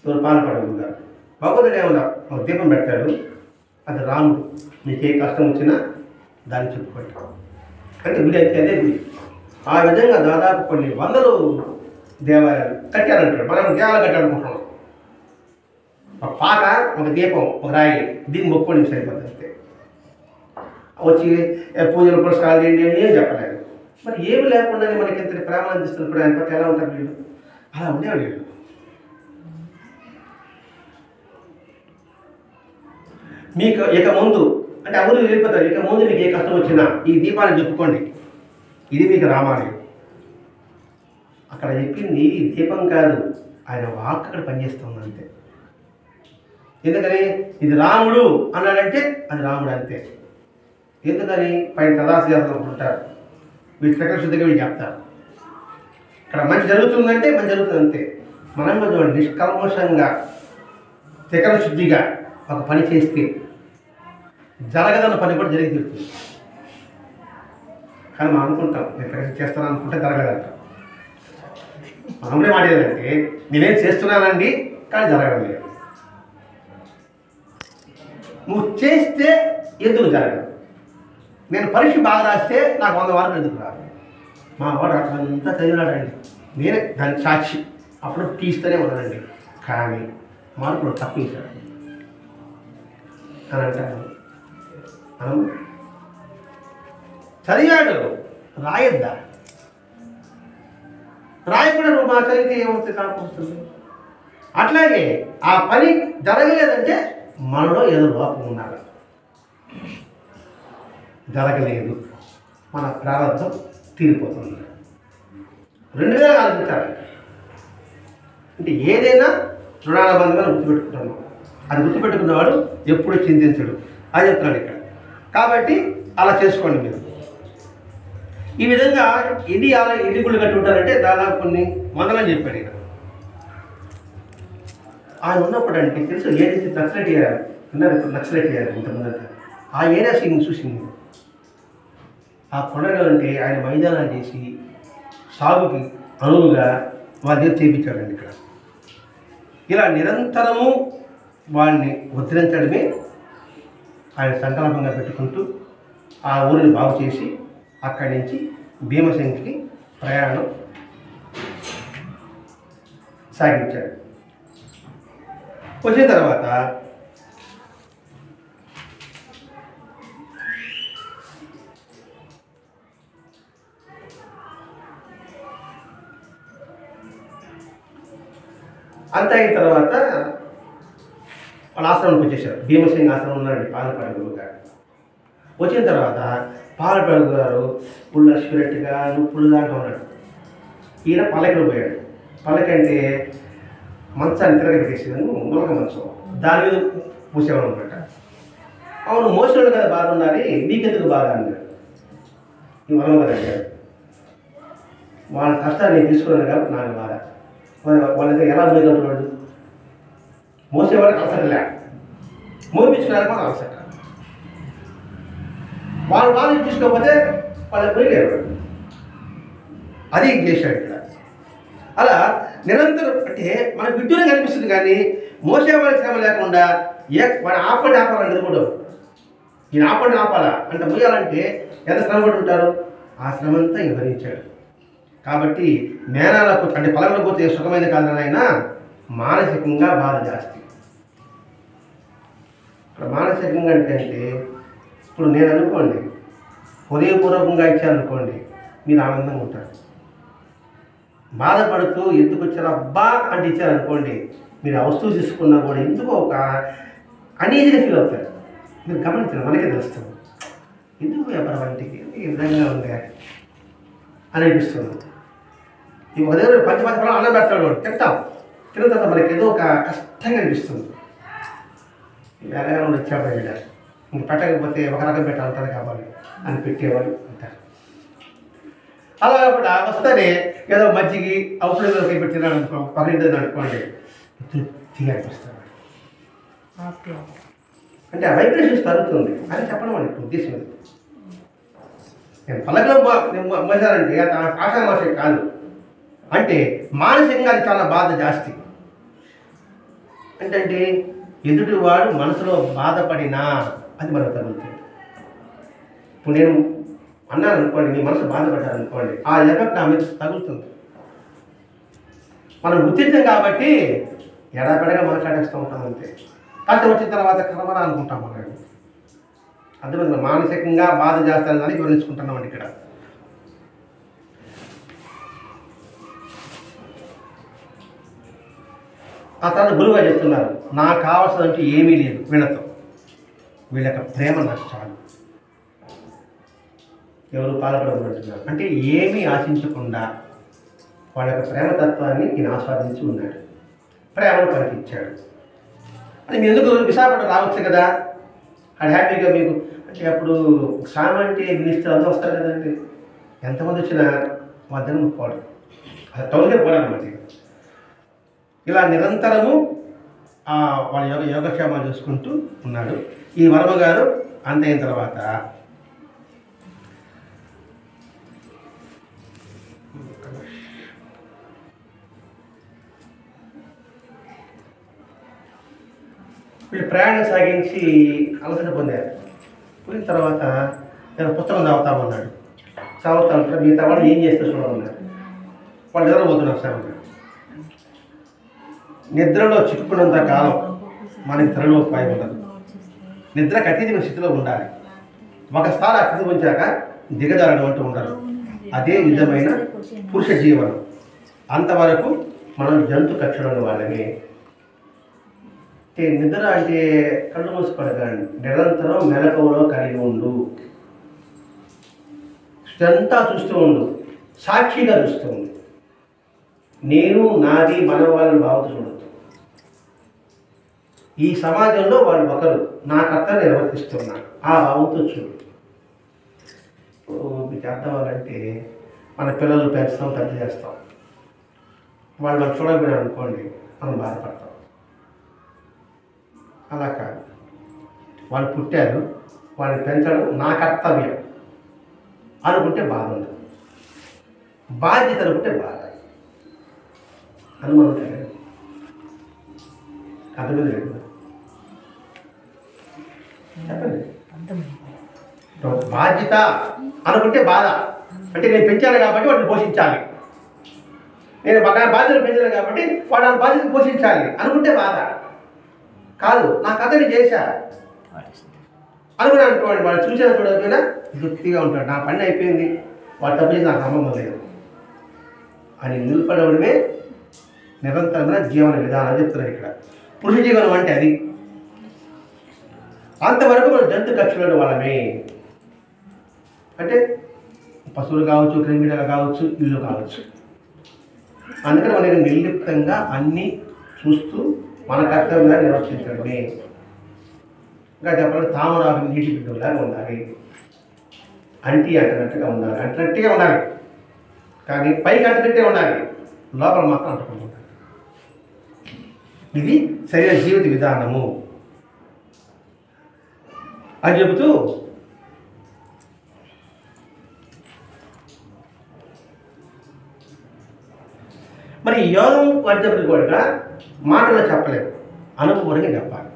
ఎవరు పాలపడవు గారు భగవంతుడు ఏమన్నా ఒక దీపం పెడతాడు, అది రాముడు. మీకు ఏ కష్టం వచ్చినా దాన్ని చెప్పుకోండి అంటే గుడి అయితే అదే గుడి. ఆ విధంగా దాదాపు కొన్ని వందలు దేవాలయాలు కట్టారంటారు. మనం దేవాలయాలు కట్టాలనుకుంటున్నాం. ఒక పాక, ఒక దీపం, ఒక రాయి, దీన్ని మొక్కోండి సరిపోతుంది అంతే. వచ్చి పూజలు పురస్కారాలు ఏంటి అని ఏం చెప్పలేదు. మరి ఏమి లేకుండానే మనకి ఇంత ప్రేమ అందిస్తున్నప్పుడు ఆయన పట్ల ఎలా ఉంటారు వీళ్ళు? అలా ఉండేవాడు వీళ్ళు. మీకు ఇక ముందు అంటే ఎవరు వెళ్ళిపోతారు, ఇక ముందు మీకు ఏ కష్టం వచ్చినా ఈ దీపాన్ని చెప్పుకోండి, ఇది మీకు రామాలయం. అక్కడ చెప్పింది దీపం కాదు, ఆయన వాక్ అక్కడ పనిచేస్తుంది అంతే. ఎందుకని ఇది రాముడు అన్నాడంటే అది రాముడు అంతే. ఎందుకని పైన సదాశివాలు ఉంటారు, వీళ్ళు ప్రకృతి శుద్ధిగా వీళ్ళు చెప్తారు. ఇక్కడ మంచి జరుగుతుందంటే మంచి జరుగుతుంది అంతే. మనం కొంచెం నిష్కల్మషంగా త్రికరణ శుద్ధిగా ఒక పని చేస్తే జరగదన్న పని కూడా జరిగి తీరుతుంది. కానీ మనం అనుకుంటాం నేను ప్రకృతి చేస్తాను అనుకుంటే జరగదంట. మామూలే మాట ఏదంటే నేనేం చేస్తున్నానండి కానీ జరగడం లేదు. నువ్వు చేస్తే ఎందుకు జరగదు? నేను పరీక్ష బాగా రాస్తే నాకు 100 మార్కులు ఎందుకు రాదు? మా వాడు అట్లంతా చదివినాడండి, నేనే దానికి సాక్షి. అప్పుడు తీస్తూనే ఉన్నానండి, కానీ మార్కులు తప్పించాడు అని అంటాను. చదివాడు, రాయొద్దా? రాయకుండా నువ్వు మా చదివితే ఏమవుతుంది? కాకపోతుంది. అట్లాగే ఆ పని జరగలేదంటే మనలో ఏదో లోపం ఉండాలి. జరగలేదు, మన ప్రారంభం తీరిపోతుంది. 2 వేల ఆలోచించాలి. అంటే ఏదైనా రుణానుబంధంగా గుర్తుపెట్టుకుంటున్నాం. అది గుర్తుపెట్టుకున్నవాడు ఎప్పుడు చింతించడు అది చెప్తున్నాడు ఇక్కడ. కాబట్టి అలా చేసుకోండి మీరు. ఈ విధంగా ఎన్ని గుళ్ళు కట్టి ఉంటారంటే దాదాపు కొన్ని వందలని చెప్పాడు ఇక్కడ. ఆయన ఉన్నప్పుడు అంటే తెలుసు ఏదైతే నక్సలైట్ చేయాలి ఉన్నారు, ఇప్పుడు నక్సలైట్ చేయాలి ఇంతకుముందంతా ఆ ఏరియా సీన్ చూసింది. ఆ కొండలు అంటే ఆయన మైదానాలు చేసి సాగుకి అనువుగా వాళ్ళ దగ్గర చేయించాడండి ఇక్కడ. ఇలా నిరంతరము వాళ్ళని ఉద్ధరించడమే ఆయన సంకల్పంగా పెట్టుకుంటూ ఆ ఊరిని బాగు చేసి అక్కడి నుంచి భీమశంకి ప్రయాణం సాగించాడు. వచ్చిన తర్వాత అంతా అయిన తర్వాత వాళ్ళ ఆశ్రమానికి వచ్చేసారు. భీమసింగ్ ఆశ్రమం ఉన్నారండి పాలపాడు గురువు గారు. వచ్చిన తర్వాత పాలపాడు గారు పుల్ల షూరెట్గా పుల్లు దాంట్లో ఉన్నాడు. ఈయన పల్లకిలో పోయాడు. పల్లకి అంటే మంచాన్ని తిరగబెట్టేసేదాన్ని ములక మంచం, దాని మీద పూసేవాడు అనమాట. అవును మోసోడు కదా బాధ ఉండాలి, నీకెందుకు బాధ అన్నాడు. ఈ వరం కదా అడిగాడు. వాళ్ళ కష్టాన్ని నేను తీసుకున్నాను కాబట్టి నాకు బాధ. వాళ్ళైతే ఎలా పోయినప్పుడు మోసేవాడికి అవసరంలే, మోపించుకోవడానికి కూడా అవసరం. వాళ్ళు బాధ తీసుకోకపోతే వాళ్ళకి పోయలేరు. అది చేశాడు ఇక్కడ. అలా నిరంతరం అంటే మనకు విడ్డూరం కనిపిస్తుంది కానీ మోసేవాడి శ్రమ లేకుండా వాడు ఆపాలంటే కూడా ఈయన ఆపాలా అంటే మోయాలంటే ఎంత శ్రమ పడి ఉంటారు, ఆ శ్రమ అంతా ఈయన భరించాడు. కాబట్టి మేనాలకు అంటే పొలంలో పోతే సుఖమైన కాదనైనా మానసికంగా బాధ జాస్తి. ఇక్కడ మానసికంగా అంటే ఇప్పుడు నేను అనుకోండి హృదయపూర్వకంగా ఇచ్చారనుకోండి మీరు ఆనందంగా ఉంటారు. బాధపడుతూ ఎందుకు వచ్చారు అబ్బా అంటే ఇచ్చారనుకోండి మీరు ఆ వస్తువు తీసుకున్నా కూడా ఎందుకో ఒక అనీజీగా ఫీల్ అవుతారు. మీరు గమనించారు, మనకే తెలుస్తుంది ఎందుకు వ్యాపారం వంటికి ఈ విధంగా ఉంది అని అనిపిస్తుంది. ఈ ఉదయం 10 ఫలం అన్నం పెడతాడు, వాడు తింటాం. తిన్న తర్వాత మనకి ఏదో ఒక కష్టంగా అనిపిస్తుంది. వేలగా వచ్చాడు వెళ్ళారు, ఇంక పెట్టకపోతే ఒక రకం పెట్టాలంటారు కావాలి అని పెట్టేవాళ్ళు అంటారు. అలా కూడా వస్తేనే ఏదో మజ్జిగి అవసరం పెట్టినాడు అనుకో, పగిలిందని అనుకోండి తృప్తిగా అనిపిస్తాడు. అంటే ఆ వైబ్రేషన్స్ తగ్గుతుంది అని చెప్పడం అండి ఉద్దేశం. నేను పలకలో మోసానంటే ఆషామాష కాదు, అంటే మానసికంగా అది చాలా బాధ జాస్తి. అంటే ఎదుటివాడు మనసులో బాధపడినా అది మనకు తగులుతుంది. ఇప్పుడు నేను అన్నాను అనుకోండి, మీ మనసు బాధపడ్డారు అనుకోండి, ఆ ఎఫెక్ట్ నా మీద తగులుతుంది. మనం గుర్తించాం కాబట్టి ఎడాపెడగా మాట్లాడేస్తూ ఉంటాం అంతే. కష్టం వచ్చిన తర్వాత కర్మరా అనుకుంటాం. మనం అర్థమైంది, మానసికంగా బాధ చేస్తానని వివరించుకుంటున్నామండి ఇక్కడ. ఆ తర్వాత గురువుగా చెప్తున్నారు, నాకు కావాల్సినంటూ ఏమీ లేదు వీళ్ళతో, వీళ్ళ యొక్క ప్రేమ నాకు చాలు. ఎవరు పాల్పడమంటున్నారు అంటే ఏమీ ఆశించకుండా వాళ్ళ యొక్క ప్రేమతత్వాన్ని ఈయన ఆస్వాదించి ఉన్నాడు, ప్రేమను పంపించాడు. అది మీరు ఎందుకు విశాఖపట్నం రావచ్చు కదా, అది హ్యాపీగా మీకు అంటే అప్పుడు సామంటే మినిస్టర్ అందరూ వస్తారు కదండి, ఎంతమంది వచ్చినా మధ్యాహ్నం పోవడం, అది టౌన్కే పోవడం. ఇలా నిరంతరము వాళ్ళ యోగక్షేమాలు చూసుకుంటూ ఉన్నాడు. ఈ వర్మ గారు అంత అయిన తర్వాత వీళ్ళు ప్రయాణం సాగించి అలసట పొందారు. పోయిన తర్వాత నేను పుస్తకం చదువుతామన్నాడు. చదువుతా ఉంటారు, మిగతా వాళ్ళు ఏం చేస్తే చూడమన్నారు. వాళ్ళు నిద్రపోతున్నారు. సార్ నిద్రలో చిక్కుకున్నంత కాలం మనకి తలనొప్పి ఉండదు. నిద్రకు అతీతమైన స్థితిలో ఉండాలి. ఒకసారి ఆ స్థితి ఉంచాక దిగజారడం అంటూ ఉండదు. అదే నిజమైన పురుష జీవనం. అంతవరకు మనం జంతు కక్షలోని వాళ్ళమే. నిద్ర అంటే కళ్ళు మూసుకోవడం, నిరంతరం మెలకువలో కలిగి ఉండు, ఇదంతా చూస్తూ ఉండు, సాక్షిగా చూస్తూ ఉండు. నేను నాది మన వాళ్ళని భావత చూడద్దు. ఈ సమాజంలో వాళ్ళు ఒకరు, నా కర్తవ్యం నిర్వర్తిస్తున్నాను, ఆ భావంతో చూడు. మీకు అర్థం అవ్వాలంటే మన పిల్లలు పెంచుతాం, పెద్ద చేస్తాం, వాళ్ళు మనం చూడకపోయినా అనుకోండి మనం బాధపడతాం. అలా కాదు, వాళ్ళు పుట్టారు, వాళ్ళని పెంచడం నా కర్తవ్యం అనుకుంటే బాధ ఉండదు, బాధ్యత అనుకుంటే బాధ అనుమానం లేదు. అర్థమైంది లేదు చెప్పండి. బాధ్యత అనుకుంటే బాధ, అంటే నేను పెంచాను కాబట్టి వాటిని పోషించాలి, నేను నా బాధ్యతలు పెంచాను కాబట్టి వాడు నా బాధ్యత పోషించాలి అనుకుంటే బాధ కాదు. నా కథని చేశా అనుకుని అనుకోండి, వాడు చూసినా చూడకపోయినా తృప్తిగా ఉంటాడు, నా పని అయిపోయింది, వాడు తప్పు చేసి నాకు సంబంధం లేదు అని నిలబడమే నిరంతరమైన జీవన విధానం చెప్తున్నారు ఇక్కడ. పురుష జీవనం అంటే అది. అంతవరకు మనం జంతు కక్షలోని వాళ్ళమే. అంటే పశువులు కావచ్చు, క్రిమికీటకాలు కావచ్చు, ఇల్లు కావచ్చు. అందుకని మనకి నిర్లిప్తంగా అన్నీ చూస్తూ మన కర్తవ్యంగా నిర్వర్తించడమే. ఇంకా చెప్పాలంటే తామరాకు నీటి బిడ్డలాగా ఉండాలి, అంటి అంటనట్టుగా ఉండాలి, అంటనట్టుగా ఉండాలి, కానీ పైకి అంటనట్టే ఉండాలి, లోపల మాత్రం అంటకుండా ఉండాలి. ఇది సరైన జీవిత విధానము అని చెబుతూ మరి యోగం వచ్చేప్పటికి కూడా మాటలో చెప్పలేదు, అనుభవంగా చెప్పాలి.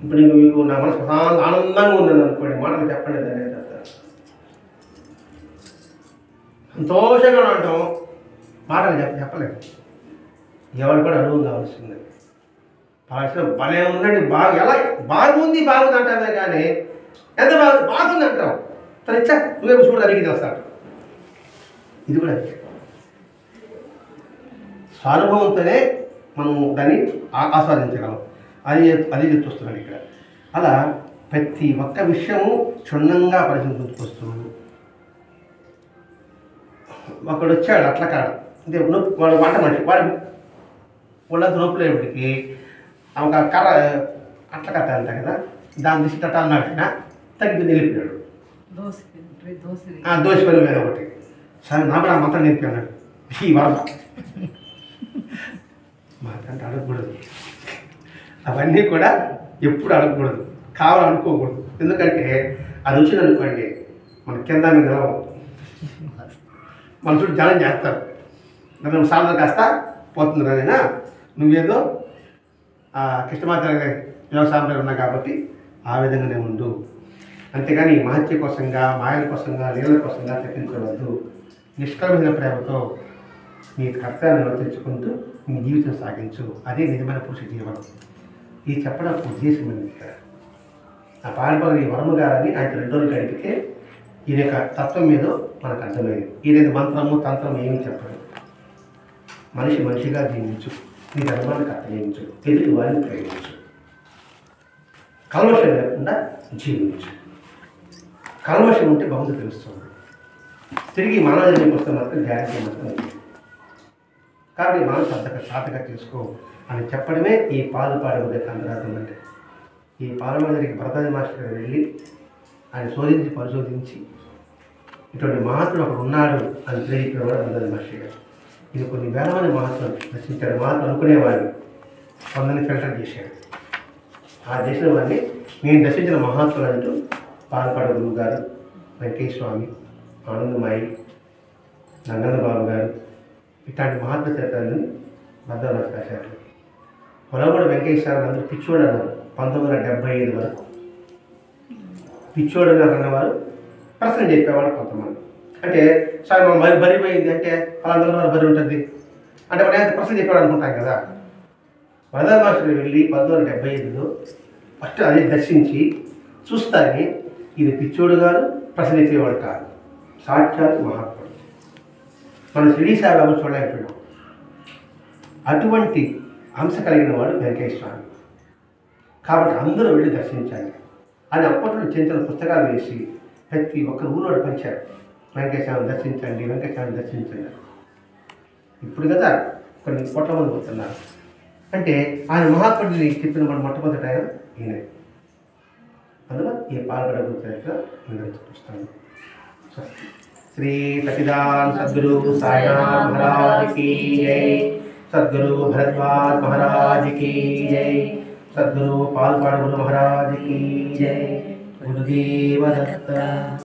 ఇప్పుడు మీకు నా మనసు ప్రశాంత ఆనందంగా ఉందని అనుకోండి, మాటలు చెప్పండి అని చెప్తారు. సంతోషంగా ఉండటం మాటలు చెప్పలేదు. ఎవరు కూడా అనుభవం కావాల్సింది. పలాసిన భలే ఉందండి, ఎలా బాగుంది అంటామే కానీ ఎంత బాగుంది అంటాం, తను ఇచ్చా నువ్వే చూడ అడిగి వస్తాడు. ఇది కూడా స్వానుభవంతోనే మనం దాన్ని ఆస్వాదించగలం. అది చూస్తున్నాను ఇక్కడ. అలా ప్రతి ఒక్క విషయము క్షుణ్ణంగా పరిశీలించుకొస్తూ ఒకడు వచ్చాడు అట్ల కాడ, అంటే వాడు వంట మనిషి, వాడు వాళ్ళంత నొప్పులేపటికి ఒక కర్ర అట్ల కట్ట అంట కదా, దాన్ని తీసి కట్ట అన్నాడు, తగ్గి నిలిపాడు. దోశ పని వేరే ఒకటి సరే నాకు ఆ మొత్తం నేర్పి అన్నాడు. ఈ వరద మాకంటే అడగకూడదు, అవన్నీ కూడా ఎప్పుడు అడగకూడదు, కావాలనుకోకూడదు. ఎందుకంటే అది వచ్చింది అనుకోండి మన కింద మీద నిలవం, మన చుట్టూ జనం చేస్తారు, నన్ను సాధన కాస్త పోతుంది నాయనా, నువ్వేదో కృష్ణమాచార్య గారి యోగ సాంప్రదాయం ఉన్నా కాబట్టి ఆ విధంగానే ఉండు. అంతేగాని మహత్య కోసంగా, మాయల కోసంగా, నీళ్ళ కోసంగా తప్పించవద్దు. నిష్కలమైన ప్రేమతో నీ కర్తవ్యాన్ని నిర్వర్తించుకుంటూ నీ జీవితం సాగించు. అదే నిజమైన పురుష జీవనం. ఇది చెప్పడం ఉద్దేశం ఏంటి ఇక్కడ? ఆ పాల్పొగని వర్మ గారని ఆయన 2 రోజులు గడిపితే ఈయన యొక్క తత్వం మీద మనకు అర్థమైంది. ఈయన మంత్రము తంత్రం ఏమి చెప్పదు. మనిషి మనిషిగా జీవించు, నీ ధర్మాన్ని కర్తవ్యించు, ఎదుటి వారిని ప్రేమించు, కల్మషం లేకుండా జీవించు. కల్మషం ఉంటే భగవంతుడు తెలుస్తుంది. తిరిగి మానవ జన్మకి వస్తే మాత్రం గ్యారెంటీ మాత్రం ఉంది. కాబట్టి మనం సాధగా చేసుకో అని చెప్పడమే ఈ పాలు పాడే అంతరార్థం. అంటే ఈ పాలమందరికి భరతాది మాస్టర్ గారు వెళ్ళి ఆయన శోధించి పరిశోధించి ఇటువంటి మహాత్ముడు ఒకడు ఉన్నాడు అని తెలియకపోవడం భరతాది మాస్టర్ గారు. ఇది కొన్ని వేల మంది మహాత్ములు దర్శించాడు. మహాత్ములు అనుకునేవాడిని కొందరిని ఫిల్టర్ చేశాడు. ఆ చేసిన వాడిని నేను దర్శించిన మహాత్ములు అంటూ పాల్పాడ గురువు గారు, వెంకటేశ్వర స్వామి, ఆనందమాయి, నందన బాబు గారు ఇట్లాంటి మహాత్మ చరిత్రలను భద్రరాజు రాశారు. పొలగూడ వెంకటేశ్వర అందరూ పిచ్చోడు అన్నారు 1975 వరకు. పిచ్చోడు అన్నవారు ప్రశ్న చెప్పేవాడు కొంతమంది. అంటే సార్ మా బరి పోయింది అంటే అలా బరి ఉంటుంది అంటే మనం ఎంత ప్రశ్న చెప్పాడు అనుకుంటాం కదా. వరదా మాస్టర్ వెళ్ళి 1975లో ఫస్ట్ అదే దర్శించి చూస్తారని ఇది పిచ్చోడు గారు ప్రశ్న చెప్పేవాడు కాదు, సాక్షాత్ మహాత్ముడు. మనం షిరిడి సాయిబాబా చూడలేకపోయాం. అటువంటి అంశ కలిగిన వాడు వెంకటేశ్వర స్వామి. కాబట్టి అందరూ వెళ్ళి దర్శించాలి అని అప్పట్లో చిన్న చిన్న పుస్తకాలు వేసి ప్రతి ఒక్క ఊళ్ళో పంచారు. వెంకటేశ్వరాన్ని దర్శించండి, వెంకటేశ్వరాన్ని దర్శించండి. ఇప్పుడు కదా కొన్ని కోట్ల మంది పోతున్నారు. అంటే ఆయన మహాత్ముడిని చెప్పిన మన మొట్టమొదటి ఆయన ఈయన. అందులో ఈ పాల్గొన చరిత్ర నేను చూపిస్తాను. శ్రీ సచిదానంద సద్గురు సాయినాథ్ మహారాజ్ की जय, सद्गुरु भरद्वाज महाराज की जय, सद्गुरु पालपाड़ गुरु महाराज की जय, गुरुदेव दत्त।